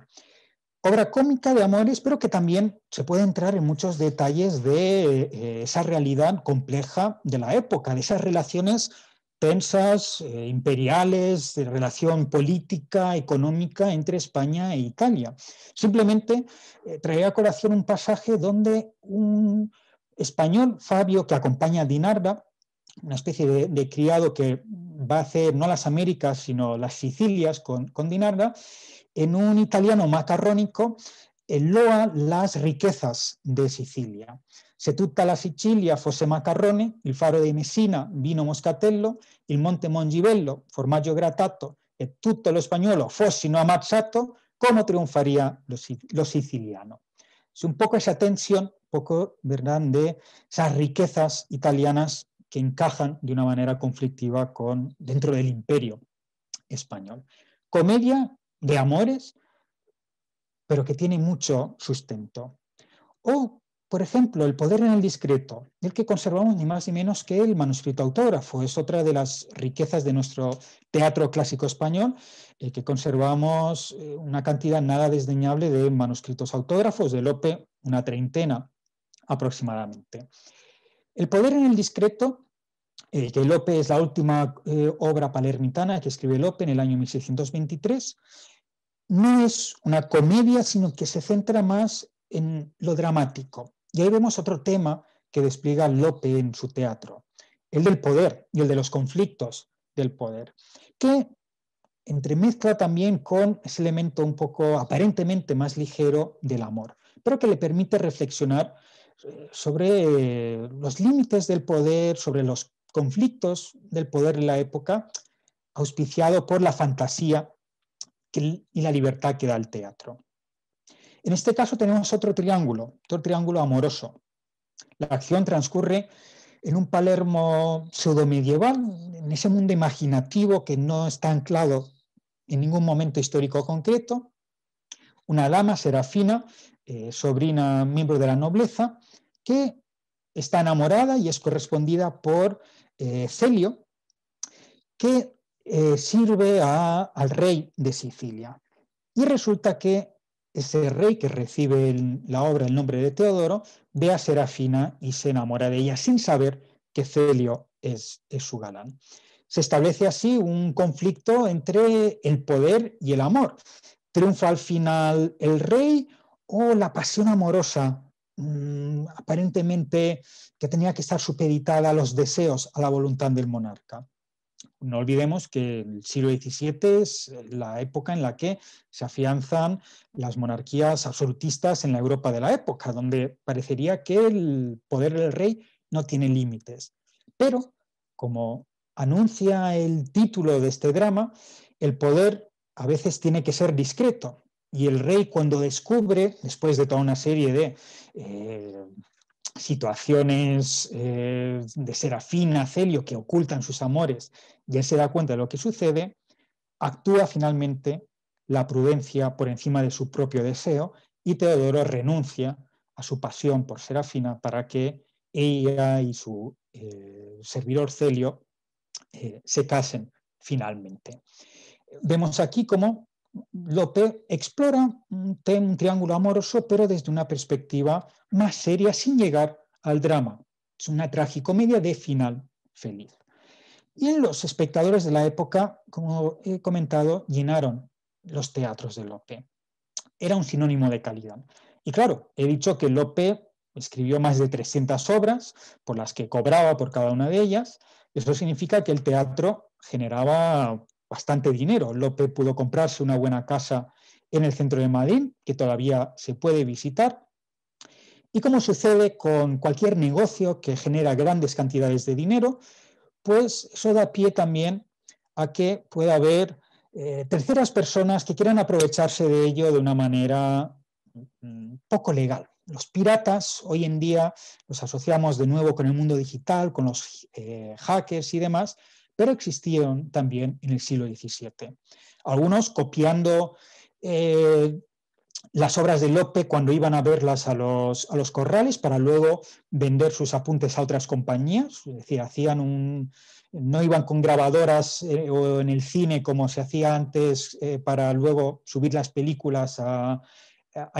Obra cómica de amores, pero que también se puede entrar en muchos detalles de esa realidad compleja de la época, de esas relaciones tensas, imperiales, de relación política, económica entre España e Italia. Simplemente traeré a colación un pasaje donde un español, Fabio, que acompaña a Dinarda, una especie de criado que va a hacer no las Américas, sino las Sicilias con Dinarda, en un italiano macarrónico, loa las riquezas de Sicilia. Se tutta la Sicilia fosse macarrone, il faro di Messina vino moscatello, il monte Mongivello formaggio grattato, e tutto lo spagnolo fossino ammazzato, ¿cómo triunfaría lo siciliano? Es un poco esa tensión, un poco, ¿verdad?, de esas riquezas italianas que encajan de una manera conflictiva dentro del imperio español. Comedia de amores, pero que tiene mucho sustento. O, por ejemplo, El poder en el discreto, del que conservamos ni más ni menos que el manuscrito autógrafo. Es otra de las riquezas de nuestro teatro clásico español, que conservamos una cantidad nada desdeñable de manuscritos autógrafos, de Lope una treintena aproximadamente. El poder en el discreto, que Lope es la última obra palermitana que escribe Lope en el año 1623, no es una comedia, sino que se centra más en lo dramático. Y ahí vemos otro tema que despliega Lope en su teatro, el del poder y el de los conflictos del poder, que entremezcla también con ese elemento un poco aparentemente más ligero del amor, pero que le permite reflexionar sobre los límites del poder, sobre los conflictos del poder en la época, auspiciado por la fantasía y la libertad que da el teatro. En este caso tenemos otro triángulo amoroso. La acción transcurre en un Palermo pseudomedieval, en ese mundo imaginativo que no está anclado en ningún momento histórico concreto. Una dama, Serafina, sobrina, miembro de la nobleza, que está enamorada y es correspondida por Celio, que sirve al rey de Sicilia. Y resulta que ese rey que recibe la obra el nombre de Teodoro ve a Serafina y se enamora de ella sin saber que Celio es su galán. Se establece así un conflicto entre el poder y el amor. ¿Triunfa al final el rey o la pasión amorosa, aparentemente que tenía que estar supeditada a los deseos, a la voluntad del monarca? No olvidemos que el siglo XVII es la época en la que se afianzan las monarquías absolutistas en la Europa de la época, donde parecería que el poder del rey no tiene límites. Pero, como anuncia el título de este drama, el poder a veces tiene que ser discreto. Y el rey, cuando descubre, después de toda una serie de situaciones de Serafina, Celio, que ocultan sus amores, y él se da cuenta de lo que sucede, actúa finalmente la prudencia por encima de su propio deseo y Teodoro renuncia a su pasión por Serafina para que ella y su servidor Celio se casen finalmente. Vemos aquí cómo Lope explora un triángulo amoroso, pero desde una perspectiva más seria, sin llegar al drama. Es una tragicomedia de final feliz. Y los espectadores de la época, como he comentado, llenaron los teatros de Lope. Era un sinónimo de calidad. Y claro, he dicho que Lope escribió más de 300 obras, por las que cobraba por cada una de ellas. Eso significa que el teatro generaba bastante dinero. Lope pudo comprarse una buena casa en el centro de Madrid, que todavía se puede visitar. Y como sucede con cualquier negocio que genera grandes cantidades de dinero, pues eso da pie también a que pueda haber terceras personas que quieran aprovecharse de ello de una manera poco legal. Los piratas hoy en día los asociamos de nuevo con el mundo digital, con los hackers y demás, pero existieron también en el siglo XVII. Algunos copiando las obras de Lope cuando iban a verlas a los corrales para luego vender sus apuntes a otras compañías, es decir, no iban con grabadoras o en el cine como se hacía antes para luego subir las películas a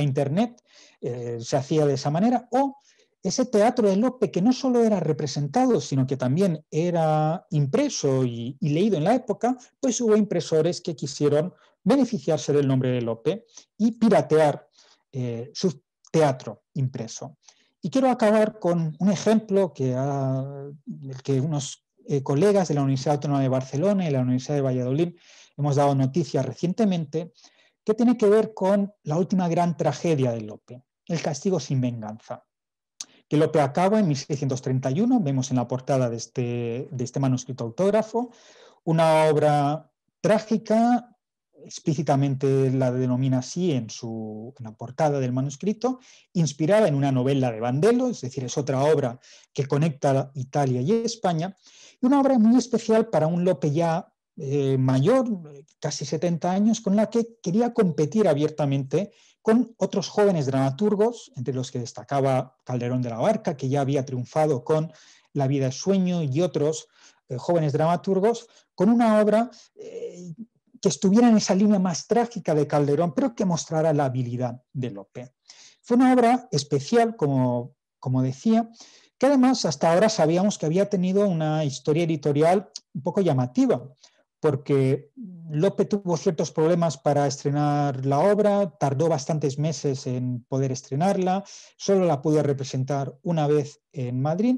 internet, se hacía de esa manera, o ese teatro de Lope que no solo era representado, sino que también era impreso y leído en la época, pues hubo impresores que quisieron beneficiarse del nombre de Lope y piratear su teatro impreso. Y quiero acabar con un ejemplo del que unos colegas de la Universidad Autónoma de Barcelona y la Universidad de Valladolid hemos dado noticia recientemente, que tiene que ver con la última gran tragedia de Lope, El castigo sin venganza, que Lope acaba en 1631, vemos en la portada de este manuscrito autógrafo, una obra trágica, explícitamente la denomina así en la portada del manuscrito, inspirada en una novela de Bandello, es decir, es otra obra que conecta Italia y España, y una obra muy especial para un Lope ya mayor, casi 70 años, con la que quería competir abiertamente con otros jóvenes dramaturgos, entre los que destacaba Calderón de la Barca, que ya había triunfado con La vida es sueño, y otros jóvenes dramaturgos, con una obra que estuviera en esa línea más trágica de Calderón, pero que mostrara la habilidad de Lope. Fue una obra especial, como decía, que además hasta ahora sabíamos que había tenido una historia editorial un poco llamativa, porque Lope tuvo ciertos problemas para estrenar la obra, tardó bastantes meses en poder estrenarla, solo la pudo representar una vez en Madrid,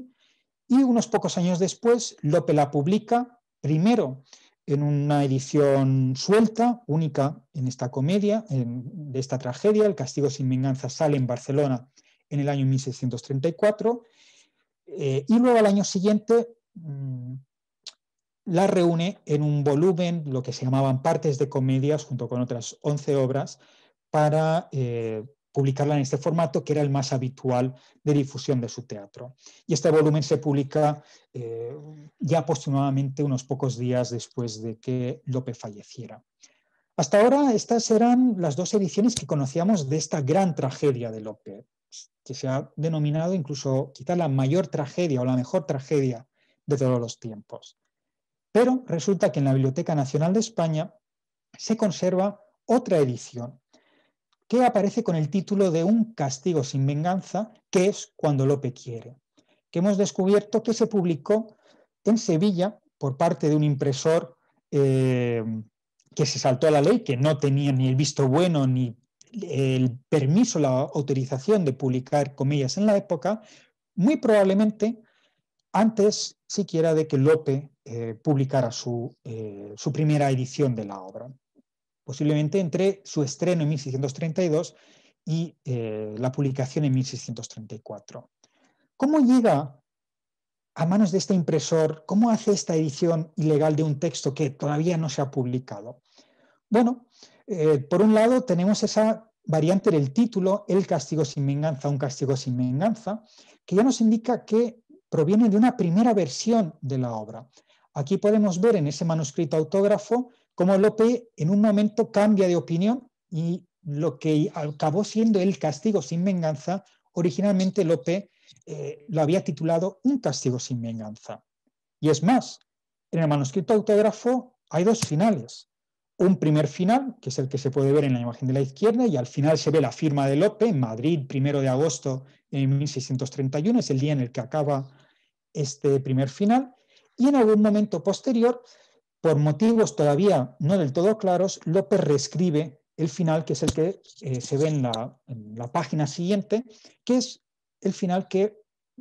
y unos pocos años después Lope la publica, primero en una edición suelta, única en esta comedia, de esta tragedia. El castigo sin venganza sale en Barcelona en el año 1634, y luego al año siguiente la reúne en un volumen, lo que se llamaban partes de comedias, junto con otras 11 obras, para publicarla en este formato, que era el más habitual de difusión de su teatro. Y este volumen se publica ya póstumamente, unos pocos días después de que Lope falleciera. Hasta ahora estas eran las dos ediciones que conocíamos de esta gran tragedia de Lope, que se ha denominado incluso quizá la mayor tragedia o la mejor tragedia de todos los tiempos. Pero resulta que en la Biblioteca Nacional de España se conserva otra edición que aparece con el título de Un castigo sin venganza, que es Cuando Lope quiere, que hemos descubierto que se publicó en Sevilla por parte de un impresor que se saltó a la ley, que no tenía ni el visto bueno ni el permiso, la autorización de publicar comedias en la época, muy probablemente antes siquiera de que Lope publicara su primera edición de la obra, posiblemente entre su estreno en 1632 y la publicación en 1634. ¿Cómo llega a manos de este impresor? ¿Cómo hace esta edición ilegal de un texto que todavía no se ha publicado? Bueno, por un lado tenemos esa variante del título, El castigo sin venganza, un castigo sin venganza, que ya nos indica que proviene de una primera versión de la obra. Aquí podemos ver en ese manuscrito autógrafo cómo Lope en un momento cambia de opinión, y lo que acabó siendo El castigo sin venganza, originalmente Lope lo había titulado Un castigo sin venganza. Y es más, en el manuscrito autógrafo hay dos finales. Un primer final, que es el que se puede ver en la imagen de la izquierda, y al final se ve la firma de Lope en Madrid, 1 de agosto de 1631, es el día en el que acaba este primer final, y en algún momento posterior, por motivos todavía no del todo claros, Lope reescribe el final, que es el que se ve en la página siguiente, que es el final que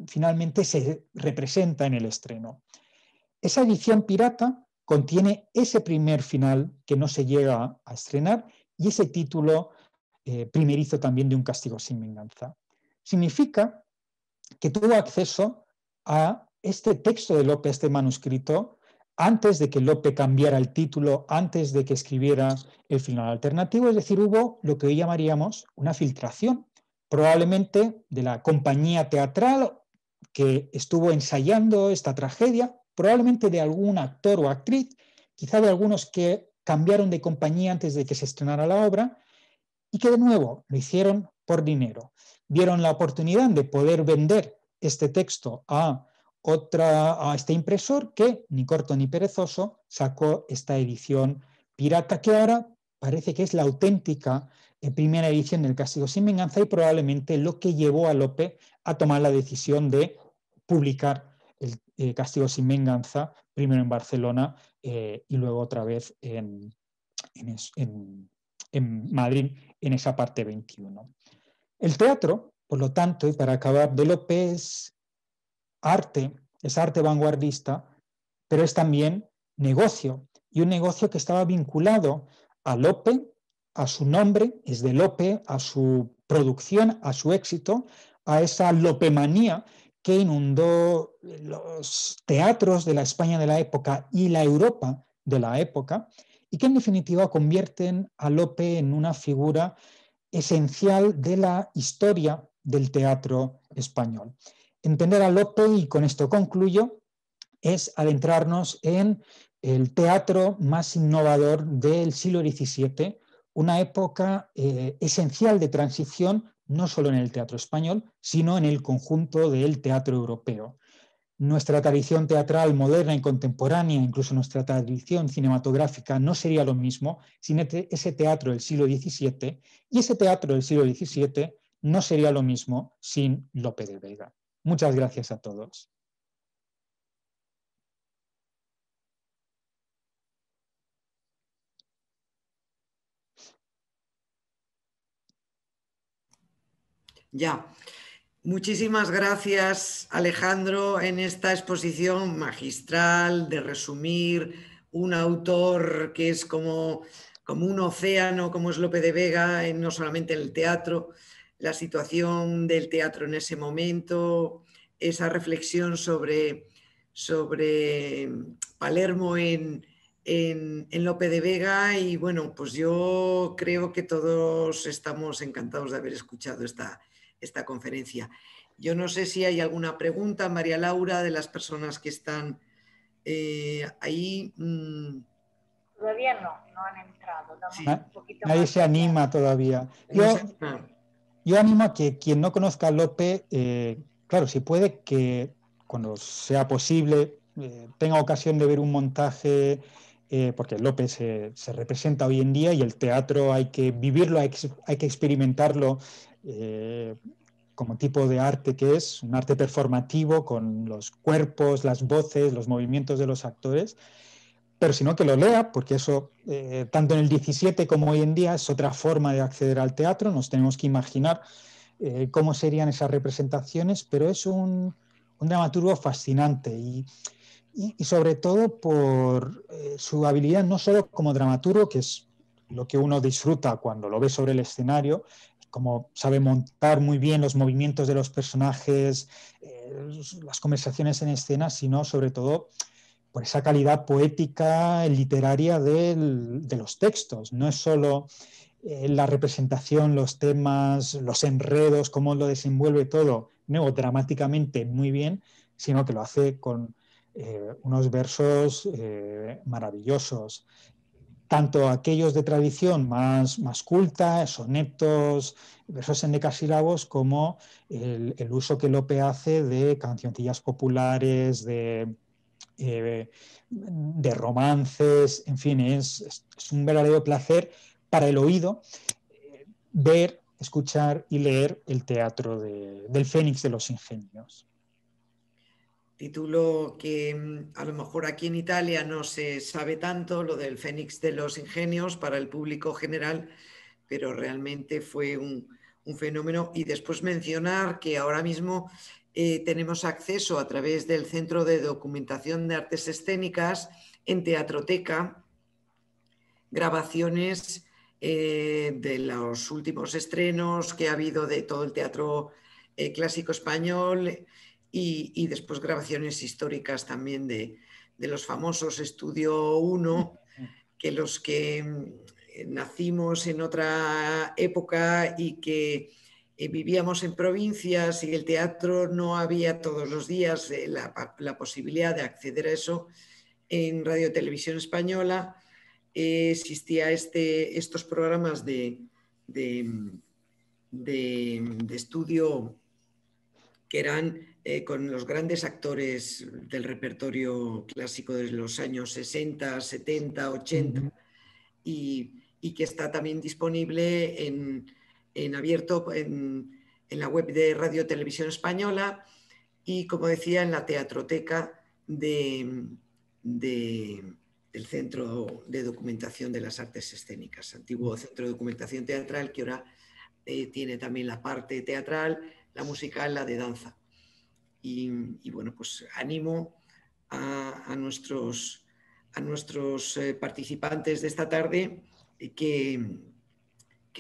finalmente se representa en el estreno. Esa edición pirata contiene ese primer final que no se llega a estrenar y ese título primerizo también de Un castigo sin venganza. Significa que tuvo acceso a este texto de Lope, este manuscrito, antes de que Lope cambiara el título, antes de que escribiera el final alternativo, es decir, hubo lo que hoy llamaríamos una filtración, probablemente de la compañía teatral que estuvo ensayando esta tragedia, probablemente de algún actor o actriz, quizá de algunos que cambiaron de compañía antes de que se estrenara la obra, y que de nuevo lo hicieron por dinero. Vieron la oportunidad de poder vender este texto a este impresor, que, ni corto ni perezoso, sacó esta edición pirata, que ahora parece que es la auténtica primera edición del Castigo sin venganza, y probablemente lo que llevó a Lope a tomar la decisión de publicar el Castigo sin venganza, primero en Barcelona y luego otra vez en Madrid, en esa parte 21. El teatro, por lo tanto, y para acabar, de Lope es arte vanguardista, pero es también negocio, y un negocio que estaba vinculado a Lope, a su nombre, es de Lope, a su producción, a su éxito, a esa lopemanía que inundó los teatros de la España de la época y la Europa de la época, y que en definitiva convierten a Lope en una figura esencial de la historia del teatro español. Entender a Lope, y con esto concluyo, es adentrarnos en el teatro más innovador del siglo XVII, una época esencial de transición, no solo en el teatro español, sino en el conjunto del teatro europeo. Nuestra tradición teatral moderna y contemporánea, incluso nuestra tradición cinematográfica, no sería lo mismo sin ese teatro del siglo XVII, y ese teatro del siglo XVII no sería lo mismo sin Lope de Vega. Muchas gracias a todos. Ya. Muchísimas gracias, Alejandro, en esta exposición magistral de resumir un autor que es como un océano, como es Lope de Vega, no solamente en el teatro, la situación del teatro en ese momento, esa reflexión sobre Palermo en Lope de Vega. Y bueno, pues yo creo que todos estamos encantados de haber escuchado esta conferencia. Yo no sé si hay alguna pregunta, María Laura, de las personas que están ahí. Todavía no han entrado. Sí. Un poquito Nadie más se anima todavía. Yo animo a que quien no conozca a Lope, claro, si puede, que cuando sea posible tenga ocasión de ver un montaje, porque Lope se representa hoy en día y el teatro hay que vivirlo, hay que experimentarlo como tipo de arte que es, un arte performativo con los cuerpos, las voces, los movimientos de los actores. Pero si no, que lo lea, porque eso, tanto en el 17 como hoy en día, es otra forma de acceder al teatro. Nos tenemos que imaginar cómo serían esas representaciones, pero es un dramaturgo fascinante y sobre todo por su habilidad no solo como dramaturgo, que es lo que uno disfruta cuando lo ve sobre el escenario, como sabe montar muy bien los movimientos de los personajes, las conversaciones en escena, sino sobre todo por esa calidad poética, literaria de los textos. No es solo la representación, los temas, los enredos, cómo lo desenvuelve todo, no, dramáticamente muy bien, sino que lo hace con unos versos maravillosos. Tanto aquellos de tradición más culta, sonetos, versos endecasílabos, como el uso que Lope hace de cancioncillas populares, de romances, en fin, es un verdadero placer para el oído ver, escuchar y leer el teatro del Fénix de los Ingenios. Título que a lo mejor aquí en Italia no se sabe tanto, lo del Fénix de los Ingenios para el público general, pero realmente fue un fenómeno. Y después mencionar que ahora mismo tenemos acceso a través del Centro de Documentación de Artes Escénicas en Teatroteca, grabaciones de los últimos estrenos que ha habido de todo el teatro clásico español y después grabaciones históricas también de los famosos Estudio 1, que los que nacimos en otra época y que vivíamos en provincias y el teatro no había todos los días la posibilidad de acceder a eso. En Radio Televisión Española existía estos programas de estudio que eran con los grandes actores del repertorio clásico de los años 60, 70, 80 y que está también disponible en abierto en la web de Radio Televisión Española y, como decía, en la teatroteca del Centro de Documentación de las Artes Escénicas, antiguo Centro de Documentación Teatral, que ahora tiene también la parte teatral, la musical, la de danza. Y bueno, pues animo a nuestros participantes de esta tarde que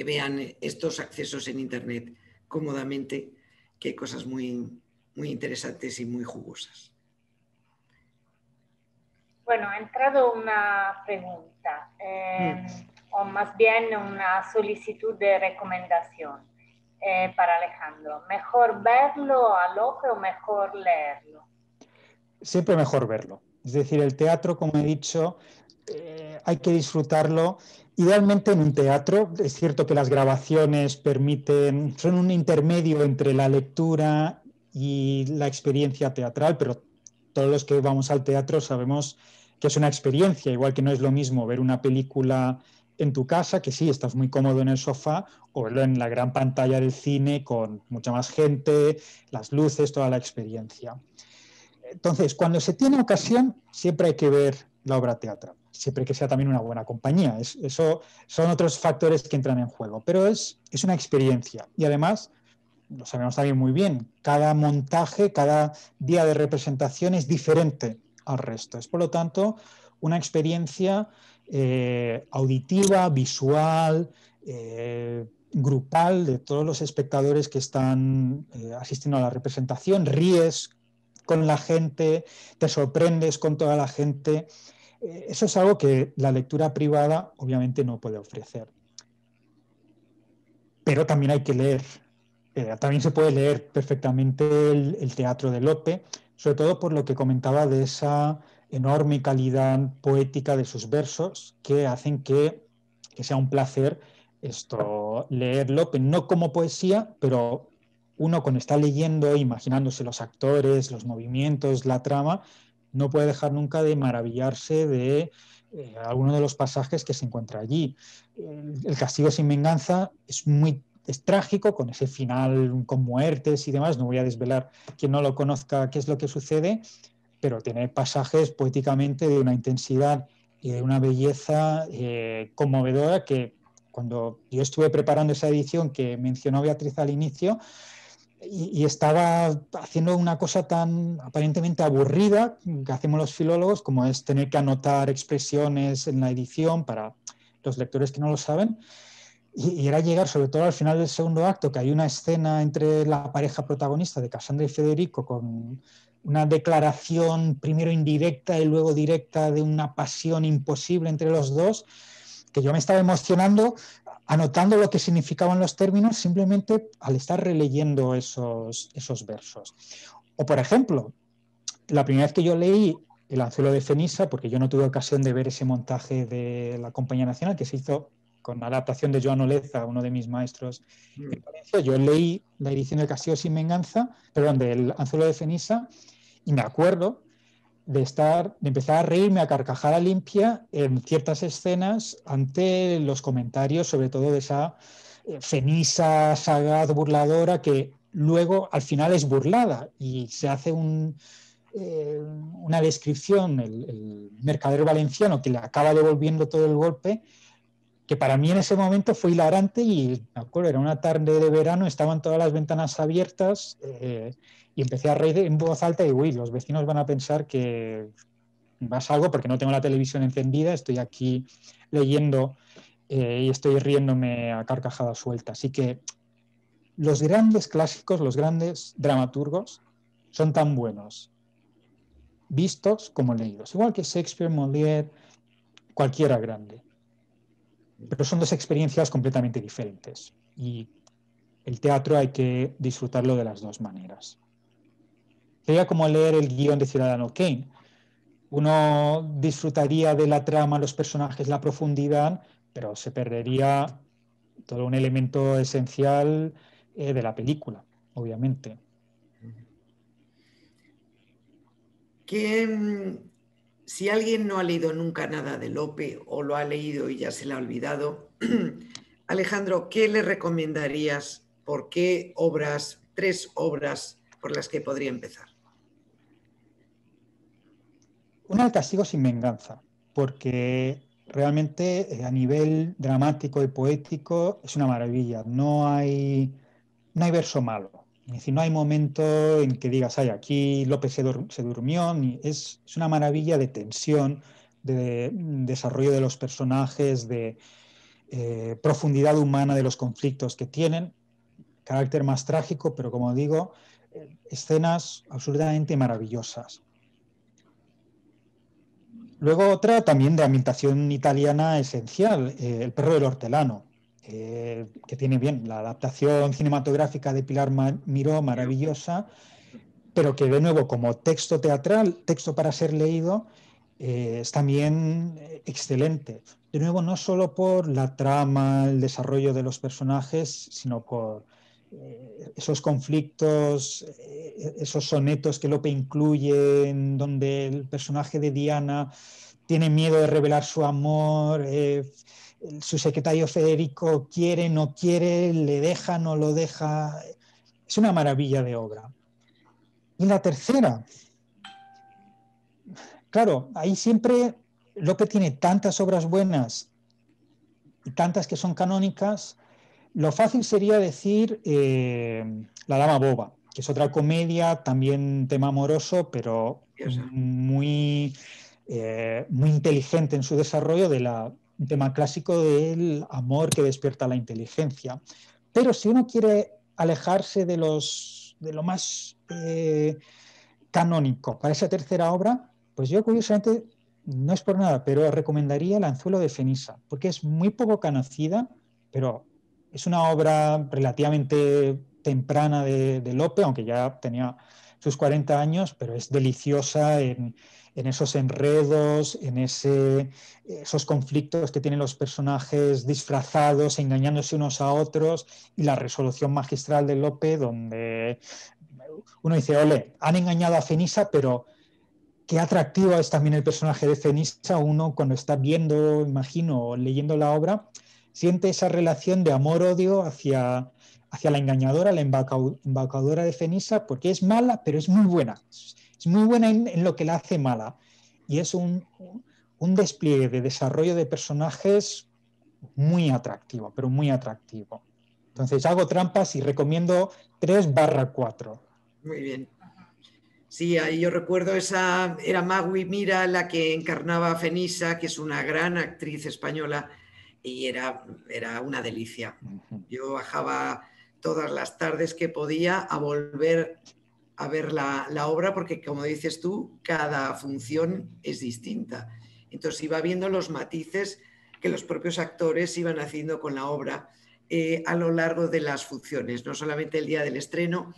vean estos accesos en Internet cómodamente, que hay cosas muy, muy interesantes y muy jugosas. Bueno, ha entrado una pregunta. o más bien una solicitud de recomendación para Alejandro. ¿Mejor verlo a Lope o mejor leerlo? Siempre mejor verlo. Es decir, el teatro, como he dicho, hay que disfrutarlo. Idealmente en un teatro, es cierto que las grabaciones son un intermedio entre la lectura y la experiencia teatral, pero todos los que vamos al teatro sabemos que es una experiencia, igual que no es lo mismo ver una película en tu casa, que sí, estás muy cómodo en el sofá, o verlo en la gran pantalla del cine con mucha más gente, las luces, toda la experiencia. Entonces, cuando se tiene ocasión, siempre hay que ver la obra teatral, siempre que sea también una buena compañía. Eso son otros factores que entran en juego, pero es una experiencia. Y además, lo sabemos también muy bien, cada montaje, cada día de representación es diferente al resto. Es, por lo tanto, una experiencia auditiva, visual, grupal de todos los espectadores que están asistiendo a la representación. Ríes con la gente, te sorprendes con toda la gente. Eso es algo que la lectura privada obviamente no puede ofrecer. Pero también hay que leer. También se puede leer perfectamente el teatro de Lope, sobre todo por lo que comentaba de esa enorme calidad poética de sus versos que hacen que sea un placer leer Lope, no como poesía, pero uno cuando está leyendo, imaginándose los actores, los movimientos, la trama, no puede dejar nunca de maravillarse de alguno de los pasajes que se encuentra allí. El castigo sin venganza es trágico, con ese final con muertes y demás. No voy a desvelar, quien no lo conozca, qué es lo que sucede, pero tiene pasajes poéticamente de una intensidad y de una belleza conmovedora que cuando yo estuve preparando esa edición que mencionó Beatriz al inicio, y estaba haciendo una cosa tan aparentemente aburrida que hacemos los filólogos, como es tener que anotar expresiones en la edición para los lectores que no lo saben, y era llegar, sobre todo al final del segundo acto, que hay una escena entre la pareja protagonista de Cassandra y Federico con una declaración primero indirecta y luego directa de una pasión imposible entre los dos, que yo me estaba emocionando anotando lo que significaban los términos simplemente al estar releyendo esos versos. O, por ejemplo, la primera vez que yo leí El anzuelo de Fenisa, porque yo no tuve ocasión de ver ese montaje de la Compañía Nacional que se hizo con la adaptación de Joan Oleza, uno de mis maestros en Valencia, yo leí la edición del Castigo sin venganza, perdón, del Anzuelo de Fenisa, y me acuerdo de empezar a reírme a carcajada limpia en ciertas escenas ante los comentarios, sobre todo de esa Fenisa sagaz burladora que luego al final es burlada y se hace una descripción, el mercader valenciano que le acaba devolviendo todo el golpe, que para mí en ese momento fue hilarante y me acuerdo, era una tarde de verano, estaban todas las ventanas abiertas y empecé a reír en voz alta y uy, los vecinos van a pensar que vas algo porque no tengo la televisión encendida, estoy aquí leyendo y estoy riéndome a carcajadas sueltas. Así que los grandes clásicos, los grandes dramaturgos son tan buenos vistos como leídos, igual que Shakespeare, Molière, cualquiera grande. Pero son dos experiencias completamente diferentes y el teatro hay que disfrutarlo de las dos maneras. Sería como leer el guión de Ciudadano Kane. Uno disfrutaría de la trama, los personajes, la profundidad, pero se perdería todo un elemento esencial de la película, obviamente. Si alguien no ha leído nunca nada de Lope o lo ha leído y ya se le ha olvidado, Alejandro, ¿qué le recomendarías? ¿Por qué obras, 3 obras por las que podría empezar? Una, El castigo sin venganza, porque realmente a nivel dramático y poético es una maravilla. No hay verso malo. Es decir, no hay momento en que digas, ay, aquí López se durmió. Es una maravilla de tensión, de desarrollo de los personajes, de profundidad humana de los conflictos que tienen, carácter más trágico, pero como digo, escenas absolutamente maravillosas. Luego otra también de ambientación italiana esencial, El perro del hortelano, que tiene bien la adaptación cinematográfica de Pilar Miró, maravillosa, pero que de nuevo como texto teatral, texto para ser leído, es también excelente. De nuevo, no solo por la trama, el desarrollo de los personajes, sino por esos conflictos, esos sonetos que Lope incluye, en donde el personaje de Diana tiene miedo de revelar su amor, su secretario Federico quiere, no quiere, le deja, no lo deja. Es una maravilla de obra. Y la tercera, claro, ahí siempre Lope tiene tantas obras buenas y tantas que son canónicas. Lo fácil sería decir La Dama Boba, que es otra comedia, también tema amoroso, pero muy, muy inteligente en su desarrollo un tema clásico del amor que despierta la inteligencia. Pero si uno quiere alejarse de lo más canónico para esa tercera obra, pues yo curiosamente, no es por nada, pero recomendaría El anzuelo de Fenisa, porque es muy poco conocida, pero es una obra relativamente temprana de Lope, aunque ya tenía sus 40 años, pero es deliciosa en esos enredos, en esos conflictos que tienen los personajes disfrazados, engañándose unos a otros, y la resolución magistral de Lope, donde uno dice, ole, han engañado a Fenisa, pero qué atractivo es también el personaje de Fenisa. Uno cuando está viendo, imagino, leyendo la obra, siente esa relación de amor-odio hacia la engañadora, la embaucadora de Fenisa, porque es mala, pero es muy buena. Es muy buena en lo que la hace mala. Y es un despliegue de desarrollo de personajes muy atractivo, pero muy atractivo. Entonces hago trampas y recomiendo 3/4. Muy bien. Sí, ahí yo recuerdo era Magui Mira la que encarnaba a Fenisa, que es una gran actriz española, y era una delicia. Yo bajaba todas las tardes que podía a volver a ver la obra, porque como dices tú, cada función es distinta. Entonces iba viendo los matices que los propios actores iban haciendo con la obra a lo largo de las funciones, no solamente el día del estreno,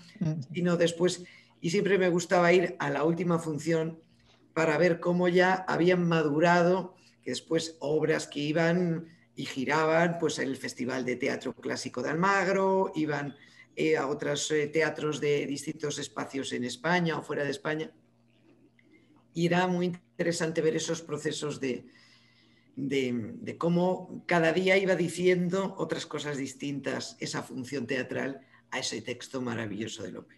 sino después. Y siempre me gustaba ir a la última función para ver cómo ya habían madurado, que después obras que iban y giraban pues en el Festival de Teatro Clásico de Almagro, iban a otros teatros de distintos espacios en España o fuera de España. Y era muy interesante ver esos procesos de cómo cada día iba diciendo otras cosas distintas esa función teatral a ese texto maravilloso de Lope.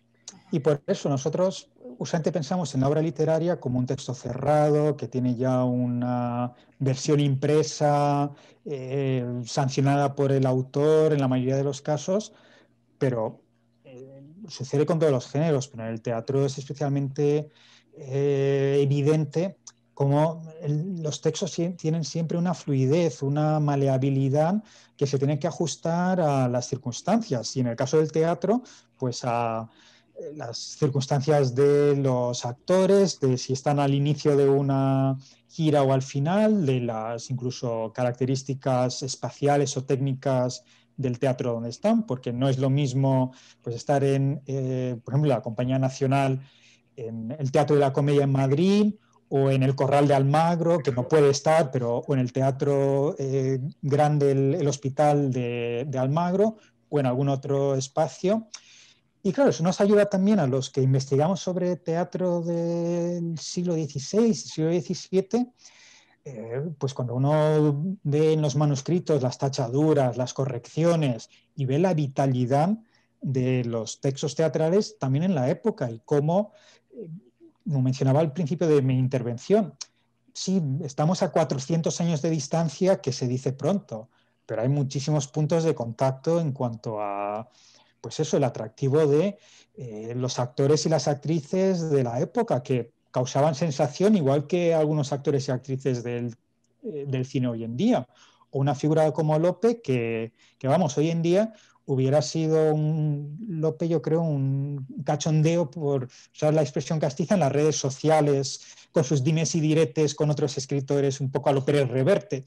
Y por eso nosotros usualmente pensamos en la obra literaria como un texto cerrado, que tiene ya una versión impresa, sancionada por el autor en la mayoría de los casos, pero sucede con todos los géneros, pero en el teatro es especialmente evidente cómo los textos tienen siempre una fluidez, una maleabilidad que se tienen que ajustar a las circunstancias. Y en el caso del teatro, pues a las circunstancias de los actores, de si están al inicio de una gira o al final, de las incluso características espaciales o técnicas del teatro donde están, porque no es lo mismo pues, estar por ejemplo, la Compañía Nacional, en el Teatro de la Comedia en Madrid, o en el Corral de Almagro, que no puede estar, o en el Teatro Grande, el Hospital de Almagro, o en algún otro espacio. Y claro, eso nos ayuda también a los que investigamos sobre teatro del siglo XVI, siglo XVII, pues cuando uno ve en los manuscritos las tachaduras, las correcciones y ve la vitalidad de los textos teatrales también en la época y cómo, como mencionaba al principio de mi intervención, sí, estamos a 400 años de distancia, que se dice pronto, pero hay muchísimos puntos de contacto en cuanto a, pues eso, el atractivo de los actores y las actrices de la época, que causaban sensación, igual que algunos actores y actrices del cine hoy en día. O una figura como Lope, que vamos, hoy en día hubiera sido Lope, yo creo, un cachondeo, por usar la expresión castiza, en las redes sociales, con sus dimes y diretes con otros escritores, un poco a lo Pérez Reverte,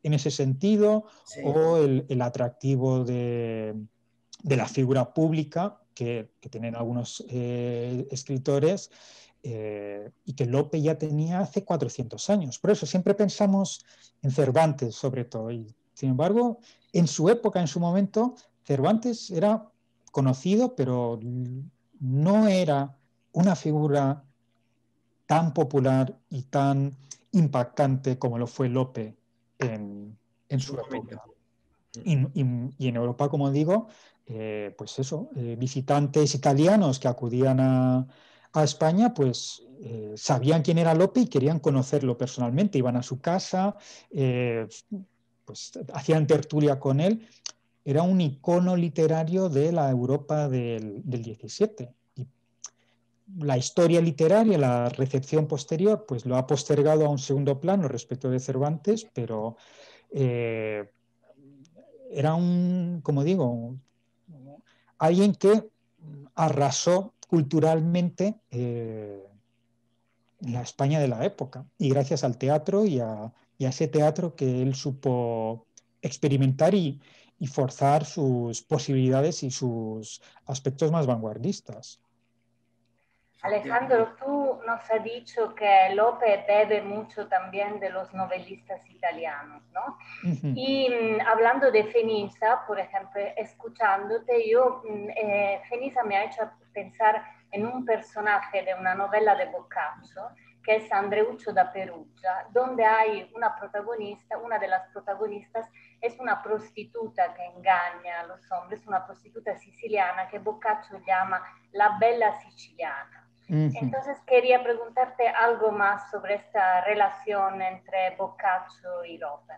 en ese sentido, sí. O el atractivo de la figura pública que tienen algunos escritores, y que Lope ya tenía hace 400 años. Por eso siempre pensamos en Cervantes, sobre todo. Y, sin embargo, en su época, en su momento, Cervantes era conocido, pero no era una figura tan popular y tan impactante como lo fue Lope en su época. Y en Europa, como digo, pues eso, visitantes italianos que acudían a España, pues sabían quién era Lope y querían conocerlo personalmente. Iban a su casa, pues hacían tertulia con él. Era un icono literario de la Europa del 17. Y la historia literaria, la recepción posterior, pues lo ha postergado a un segundo plano respecto de Cervantes, pero era como digo, alguien que arrasó culturalmente la España de la época, y gracias al teatro y a ese teatro que él supo experimentar y forzar sus posibilidades y sus aspectos más vanguardistas. Alejandro, tú nos has dicho que Lope bebe mucho también de los novelistas italianos, ¿no? Uh-huh. Y hablando de Fenisa, por ejemplo, escuchándote, Fenisa me ha hecho pensar en un personaje de una novela de Boccaccio, que es Andreuccio da Perugia, donde hay una protagonista, una de las protagonistas es una prostituta que engaña a los hombres, una prostituta siciliana que Boccaccio llama la bella siciliana. Uh-huh. Entonces quería preguntarte algo más sobre esta relación entre Boccaccio y Lope.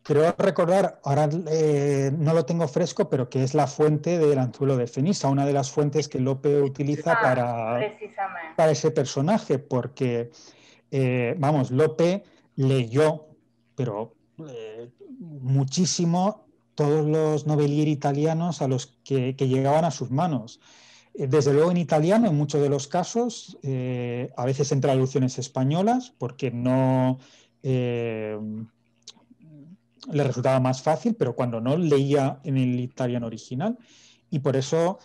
Creo recordar, ahora no lo tengo fresco, pero que es la fuente del Anzuelo de Fenisa, una de las fuentes que Lope utiliza para ese personaje, porque, vamos, Lope leyó, pero muchísimo, todos los novelieri italianos a los que llegaban a sus manos. Desde luego en italiano, en muchos de los casos, a veces en traducciones españolas, porque no le resultaba más fácil, pero cuando no, leía en el italiano original, y por eso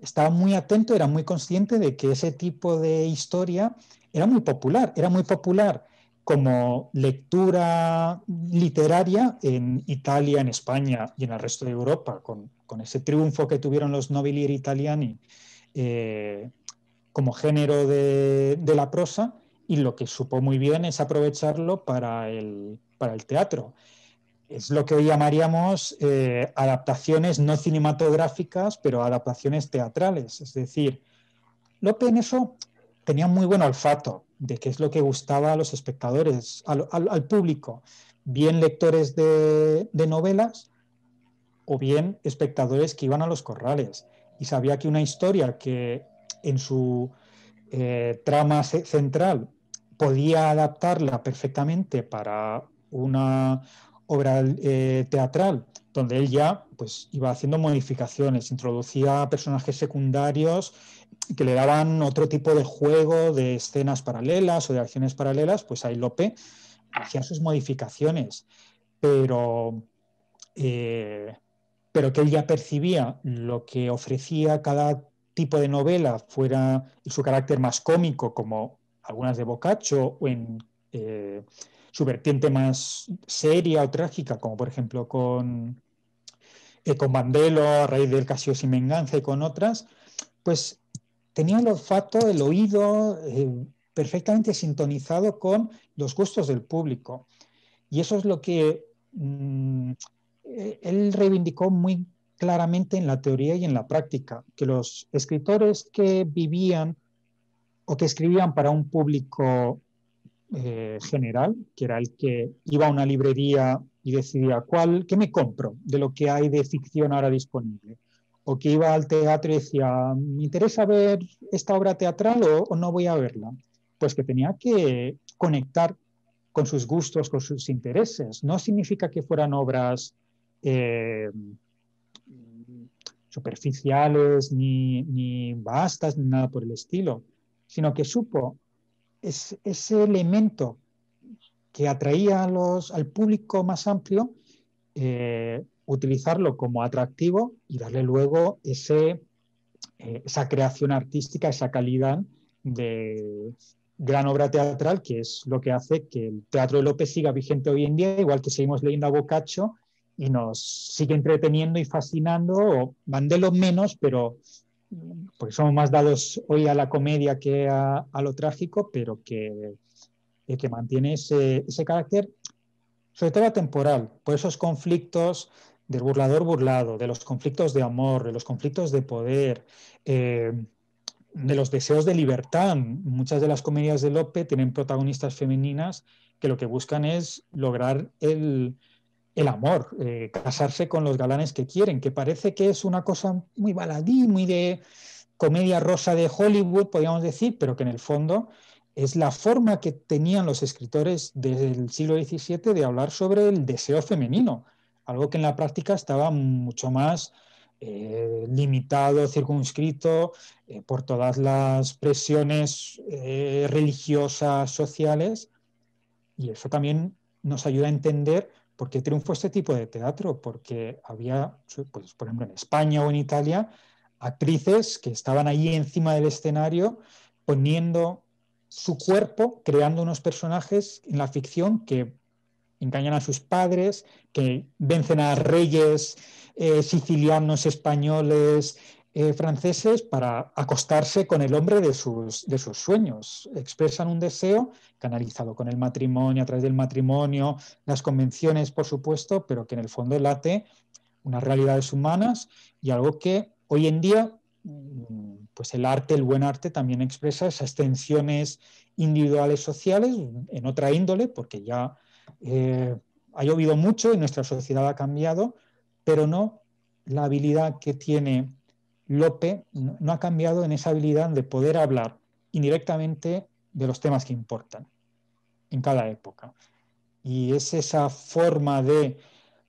estaba muy atento, era muy consciente de que ese tipo de historia era muy popular como lectura literaria en Italia, en España y en el resto de Europa, con ese triunfo que tuvieron los novellieri italiani como género de la prosa, y lo que supo muy bien es aprovecharlo para el teatro. Es lo que hoy llamaríamos adaptaciones no cinematográficas, pero adaptaciones teatrales. Es decir, Lope en eso tenía muy buen olfato de qué es lo que gustaba a los espectadores, al público, bien lectores de novelas o bien espectadores que iban a los corrales. Y sabía que una historia que en su trama central podía adaptarla perfectamente para una obra teatral, donde él ya pues, iba haciendo modificaciones, introducía personajes secundarios que le daban otro tipo de juego, de escenas paralelas o de acciones paralelas, pues ahí Lope hacía sus modificaciones, pero que él ya percibía lo que ofrecía cada tipo de novela, fuera en su carácter más cómico, como algunas de Boccaccio, o en su vertiente más seria o trágica, como por ejemplo con Bandello, a raíz del Casio sin venganza, y con otras, pues tenía el olfato, el oído perfectamente sintonizado con los gustos del público. Y eso es lo que él reivindicó muy claramente en la teoría y en la práctica, que los escritores que vivían o que escribían para un público general, que era el que iba a una librería y decidía qué me compro de lo que hay de ficción ahora disponible, o que iba al teatro y decía, ¿me interesa ver esta obra teatral o no voy a verla? Pues que tenía que conectar con sus gustos, con sus intereses. No significa que fueran obras superficiales, ni vastas, ni nada por el estilo, sino que supo ese elemento que atraía al público más amplio, utilizarlo como atractivo y darle luego esa creación artística, esa calidad de gran obra teatral, que es lo que hace que el Teatro de Lope siga vigente hoy en día, igual que seguimos leyendo a Boccaccio y nos sigue entreteniendo y fascinando, o van de lo menos, pero porque somos más dados hoy a la comedia que a lo trágico, pero que mantiene ese carácter, sobre todo temporal, por esos conflictos del burlador burlado, de los conflictos de amor, de los conflictos de poder, de los deseos de libertad. Muchas de las comedias de Lope tienen protagonistas femeninas que lo que buscan es lograr el amor, casarse con los galanes que quieren, que parece que es una cosa muy baladí, muy de comedia rosa de Hollywood, podríamos decir, pero que en el fondo es la forma que tenían los escritores del siglo XVII de hablar sobre el deseo femenino, algo que en la práctica estaba mucho más limitado, circunscrito por todas las presiones religiosas, sociales, y eso también nos ayuda a entender por qué triunfó este tipo de teatro, porque había, pues, por ejemplo, en España o en Italia, actrices que estaban allí encima del escenario poniendo su cuerpo, creando unos personajes en la ficción que engañan a sus padres, que vencen a reyes sicilianos, españoles, franceses para acostarse con el hombre de sus sueños. Expresan un deseo canalizado con el matrimonio, a través del matrimonio, las convenciones, por supuesto, pero que en el fondo late unas realidades humanas y algo que hoy en día, pues el arte, el buen arte, también expresa esas tensiones individuales sociales en otra índole, porque ya ha llovido mucho y nuestra sociedad ha cambiado, pero no la habilidad que tiene Lope, no ha cambiado en esa habilidad de poder hablar indirectamente de los temas que importan en cada época. Y es esa forma de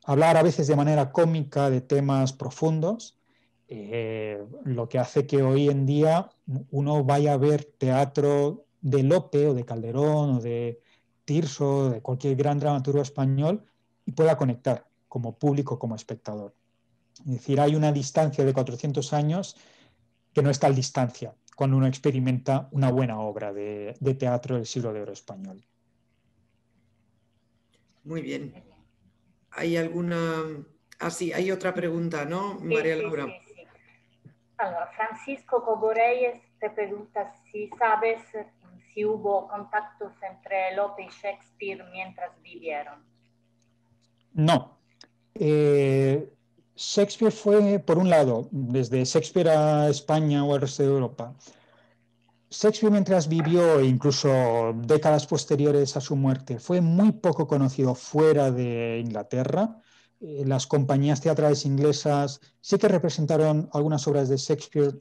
hablar a veces de manera cómica de temas profundos, lo que hace que hoy en día uno vaya a ver teatro de Lope o de Calderón o de Tirso, de cualquier gran dramaturgo español, y pueda conectar como público, como espectador. Es decir, hay una distancia de 400 años que no es tal distancia cuando uno experimenta una buena obra de teatro del siglo de oro español. Muy bien. ¿Hay alguna...? Ah, sí, hay otra pregunta, ¿no, María Laura? Sí. Allora, Francisco Coboreyes te pregunta si sabes si hubo contactos entre Lope y Shakespeare mientras vivieron. No. Shakespeare fue, por un lado, desde Shakespeare a España o al resto de Europa. Shakespeare, mientras vivió, e incluso décadas posteriores a su muerte, fue muy poco conocido fuera de Inglaterra. Las compañías teatrales inglesas sí que representaron algunas obras de Shakespeare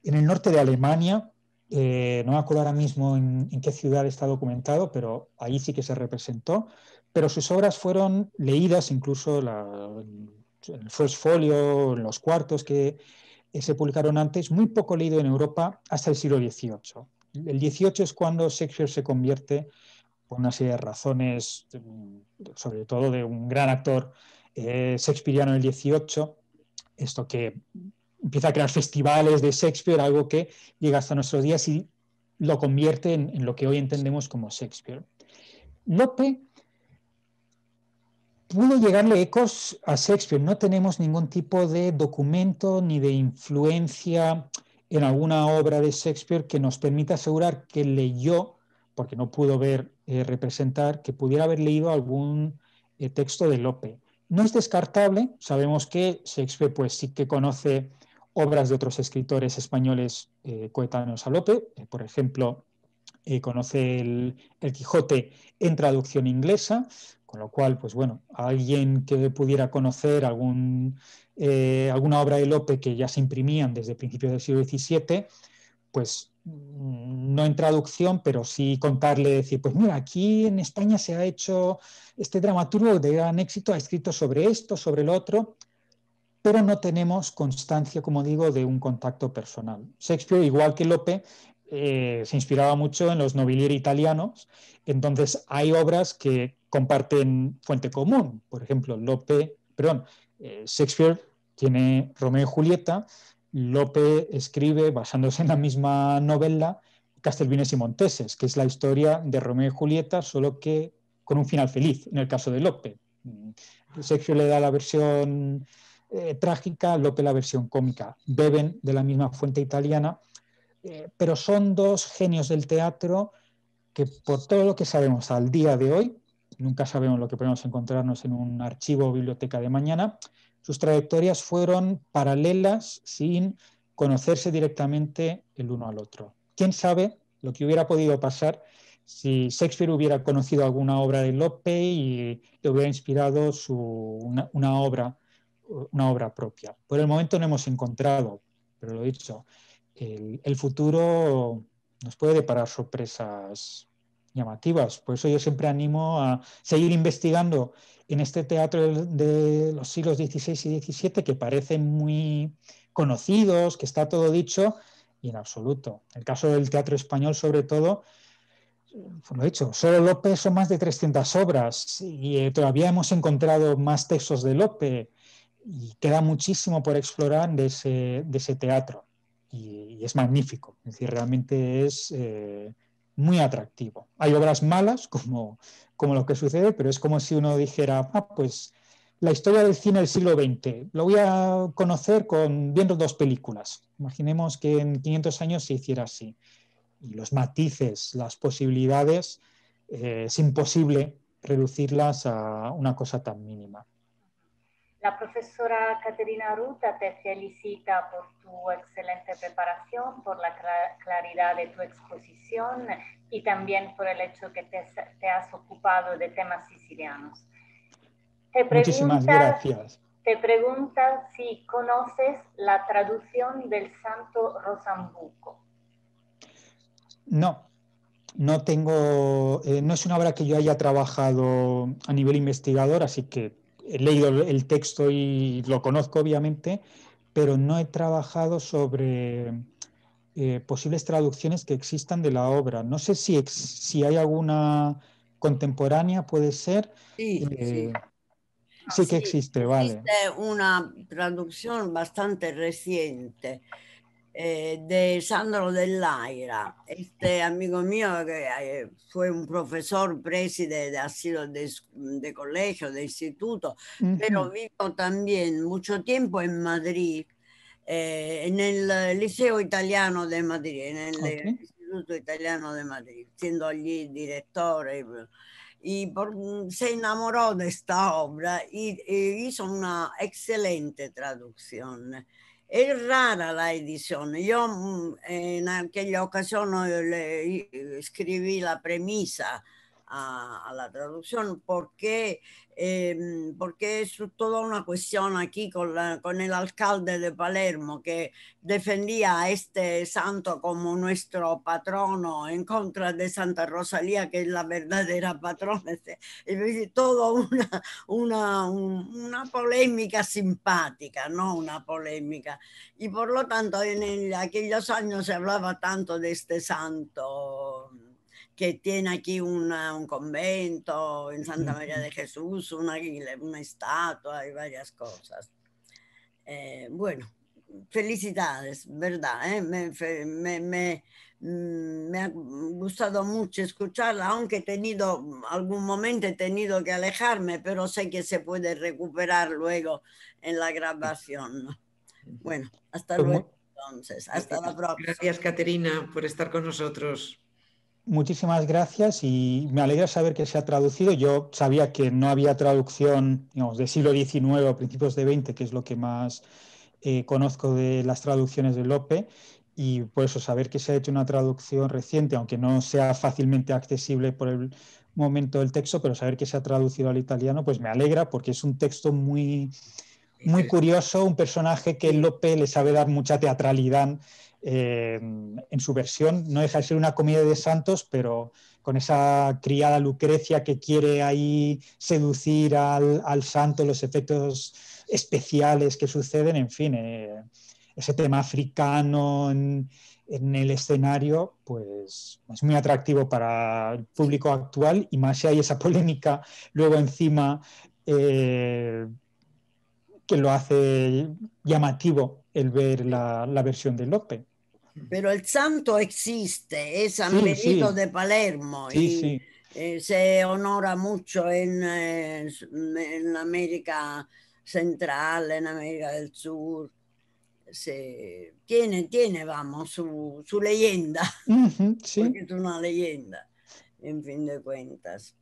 en el norte de Alemania. No me acuerdo ahora mismo en qué ciudad está documentado, pero ahí sí que se representó. Pero sus obras fueron leídas, incluso el First Folio, los cuartos que se publicaron antes, muy poco leído en Europa hasta el siglo XVIII. El XVIII es cuando Shakespeare se convierte, por una serie de razones, sobre todo de un gran actor shakespeariano del XVIII, esto que empieza a crear festivales de Shakespeare, algo que llega hasta nuestros días y lo convierte en lo que hoy entendemos como Shakespeare. Lope pudo llegarle ecos a Shakespeare. No tenemos ningún tipo de documento ni de influencia en alguna obra de Shakespeare que nos permita asegurar que leyó, porque no pudo ver representar, que pudiera haber leído algún texto de Lope. No es descartable, sabemos que Shakespeare pues sí que conoce obras de otros escritores españoles coetáneos a Lope, por ejemplo, conoce el Quijote en traducción inglesa, con lo cual, pues bueno, alguien que pudiera conocer alguna obra de Lope que ya se imprimían desde principios del siglo XVII, pues no en traducción, pero sí contarle, decir, pues mira, aquí en España se ha hecho, este dramaturgo de gran éxito ha escrito sobre esto, sobre lo otro, pero no tenemos constancia, como digo, de un contacto personal. Shakespeare, igual que Lope, se inspiraba mucho en los nobilieri italianos, entonces hay obras que comparten fuente común. Por ejemplo, Shakespeare tiene Romeo y Julieta, Lope escribe, basándose en la misma novela, Castelvines y Monteses, que es la historia de Romeo y Julieta, solo que con un final feliz, en el caso de Lope. Shakespeare le da la versión trágica, Lope la versión cómica. Beben de la misma fuente italiana, pero son dos genios del teatro que, por todo lo que sabemos al día de hoy, nunca sabemos lo que podemos encontrarnos en un archivo o biblioteca de mañana, sus trayectorias fueron paralelas sin conocerse directamente el uno al otro. ¿Quién sabe lo que hubiera podido pasar si Shakespeare hubiera conocido alguna obra de Lope y le hubiera inspirado una obra propia? Por el momento no hemos encontrado, pero lo dicho, el futuro nos puede deparar sorpresas llamativas. Por eso yo siempre animo a seguir investigando en este teatro de los siglos XVI y XVII, que parecen muy conocidos, que está todo dicho, y en absoluto. En el caso del teatro español, sobre todo, pues lo he dicho, solo Lope son más de 300 obras y todavía hemos encontrado más textos de Lope y queda muchísimo por explorar de ese teatro y es magnífico, es decir, realmente es muy atractivo. Hay obras malas como lo que sucede, pero es como si uno dijera, pues la historia del cine del siglo XX, lo voy a conocer viendo dos películas. Imaginemos que en 500 años se hiciera así. Y los matices, las posibilidades, es imposible reducirlas a una cosa tan mínima. La profesora Caterina Ruta te felicita por tu excelente preparación, por la claridad de tu exposición y también por el hecho que te has ocupado de temas sicilianos. Muchísimas gracias. Te pregunta si conoces la traducción del Santo Rosambuco. No tengo, no es una obra que yo haya trabajado a nivel investigador, así que he leído el texto y lo conozco obviamente, pero no he trabajado sobre posibles traducciones que existan de la obra. No sé si hay alguna contemporánea, puede ser. Sí, sí que existe, vale. Existe una traducción bastante reciente de Sandro Dell'Aira, este amigo mío que fue un profesor preside ha sido de colegio, de instituto, pero vivió también mucho tiempo en Madrid, en el Liceo Italiano de Madrid, en el Instituto Italiano de Madrid, siendo allí director. Y se enamoró de esta obra y hizo una excelente traducción. Es rara la edición. Yo en aquella ocasión le escribí la premisa a la traducción porque es toda una cuestión aquí con el alcalde de Palermo que defendía a este santo como nuestro patrono en contra de Santa Rosalía, que es la verdadera patrona. Es todo una polémica simpática, no una polémica. Y por lo tanto en aquellos años se hablaba tanto de este santo que tiene aquí un convento en Santa María de Jesús, una estatua y varias cosas. Bueno, felicidades, ¿verdad? Me ha gustado mucho escucharla, aunque algún momento he tenido que alejarme, pero sé que se puede recuperar luego en la grabación. Bueno, hasta luego entonces, hasta la próxima. Gracias, Caterina, por estar con nosotros. Muchísimas gracias y me alegra saber que se ha traducido. Yo sabía que no había traducción, digamos, de siglo XIX o principios de XX, que es lo que más conozco de las traducciones de Lope, y por eso saber que se ha hecho una traducción reciente, aunque no sea fácilmente accesible por el momento del texto, pero saber que se ha traducido al italiano, pues me alegra porque es un texto muy curioso, un personaje que Lope le sabe dar mucha teatralidad en su versión no deja de ser una comedia de santos, pero con esa criada Lucrecia que quiere ahí seducir al santo, los efectos especiales que suceden, en fin, ese tema africano en el escenario, pues es muy atractivo para el público actual, y más si hay esa polémica luego encima que lo hace llamativo el ver la versión de Lope. Pero el santo existe, es San Sí, Benito sí. de Palermo, Sí, y sí. se honora mucho en América Central, en América del Sur. Tiene, vamos, su leyenda, Uh-huh, sí. porque es una leyenda, en fin de cuentas.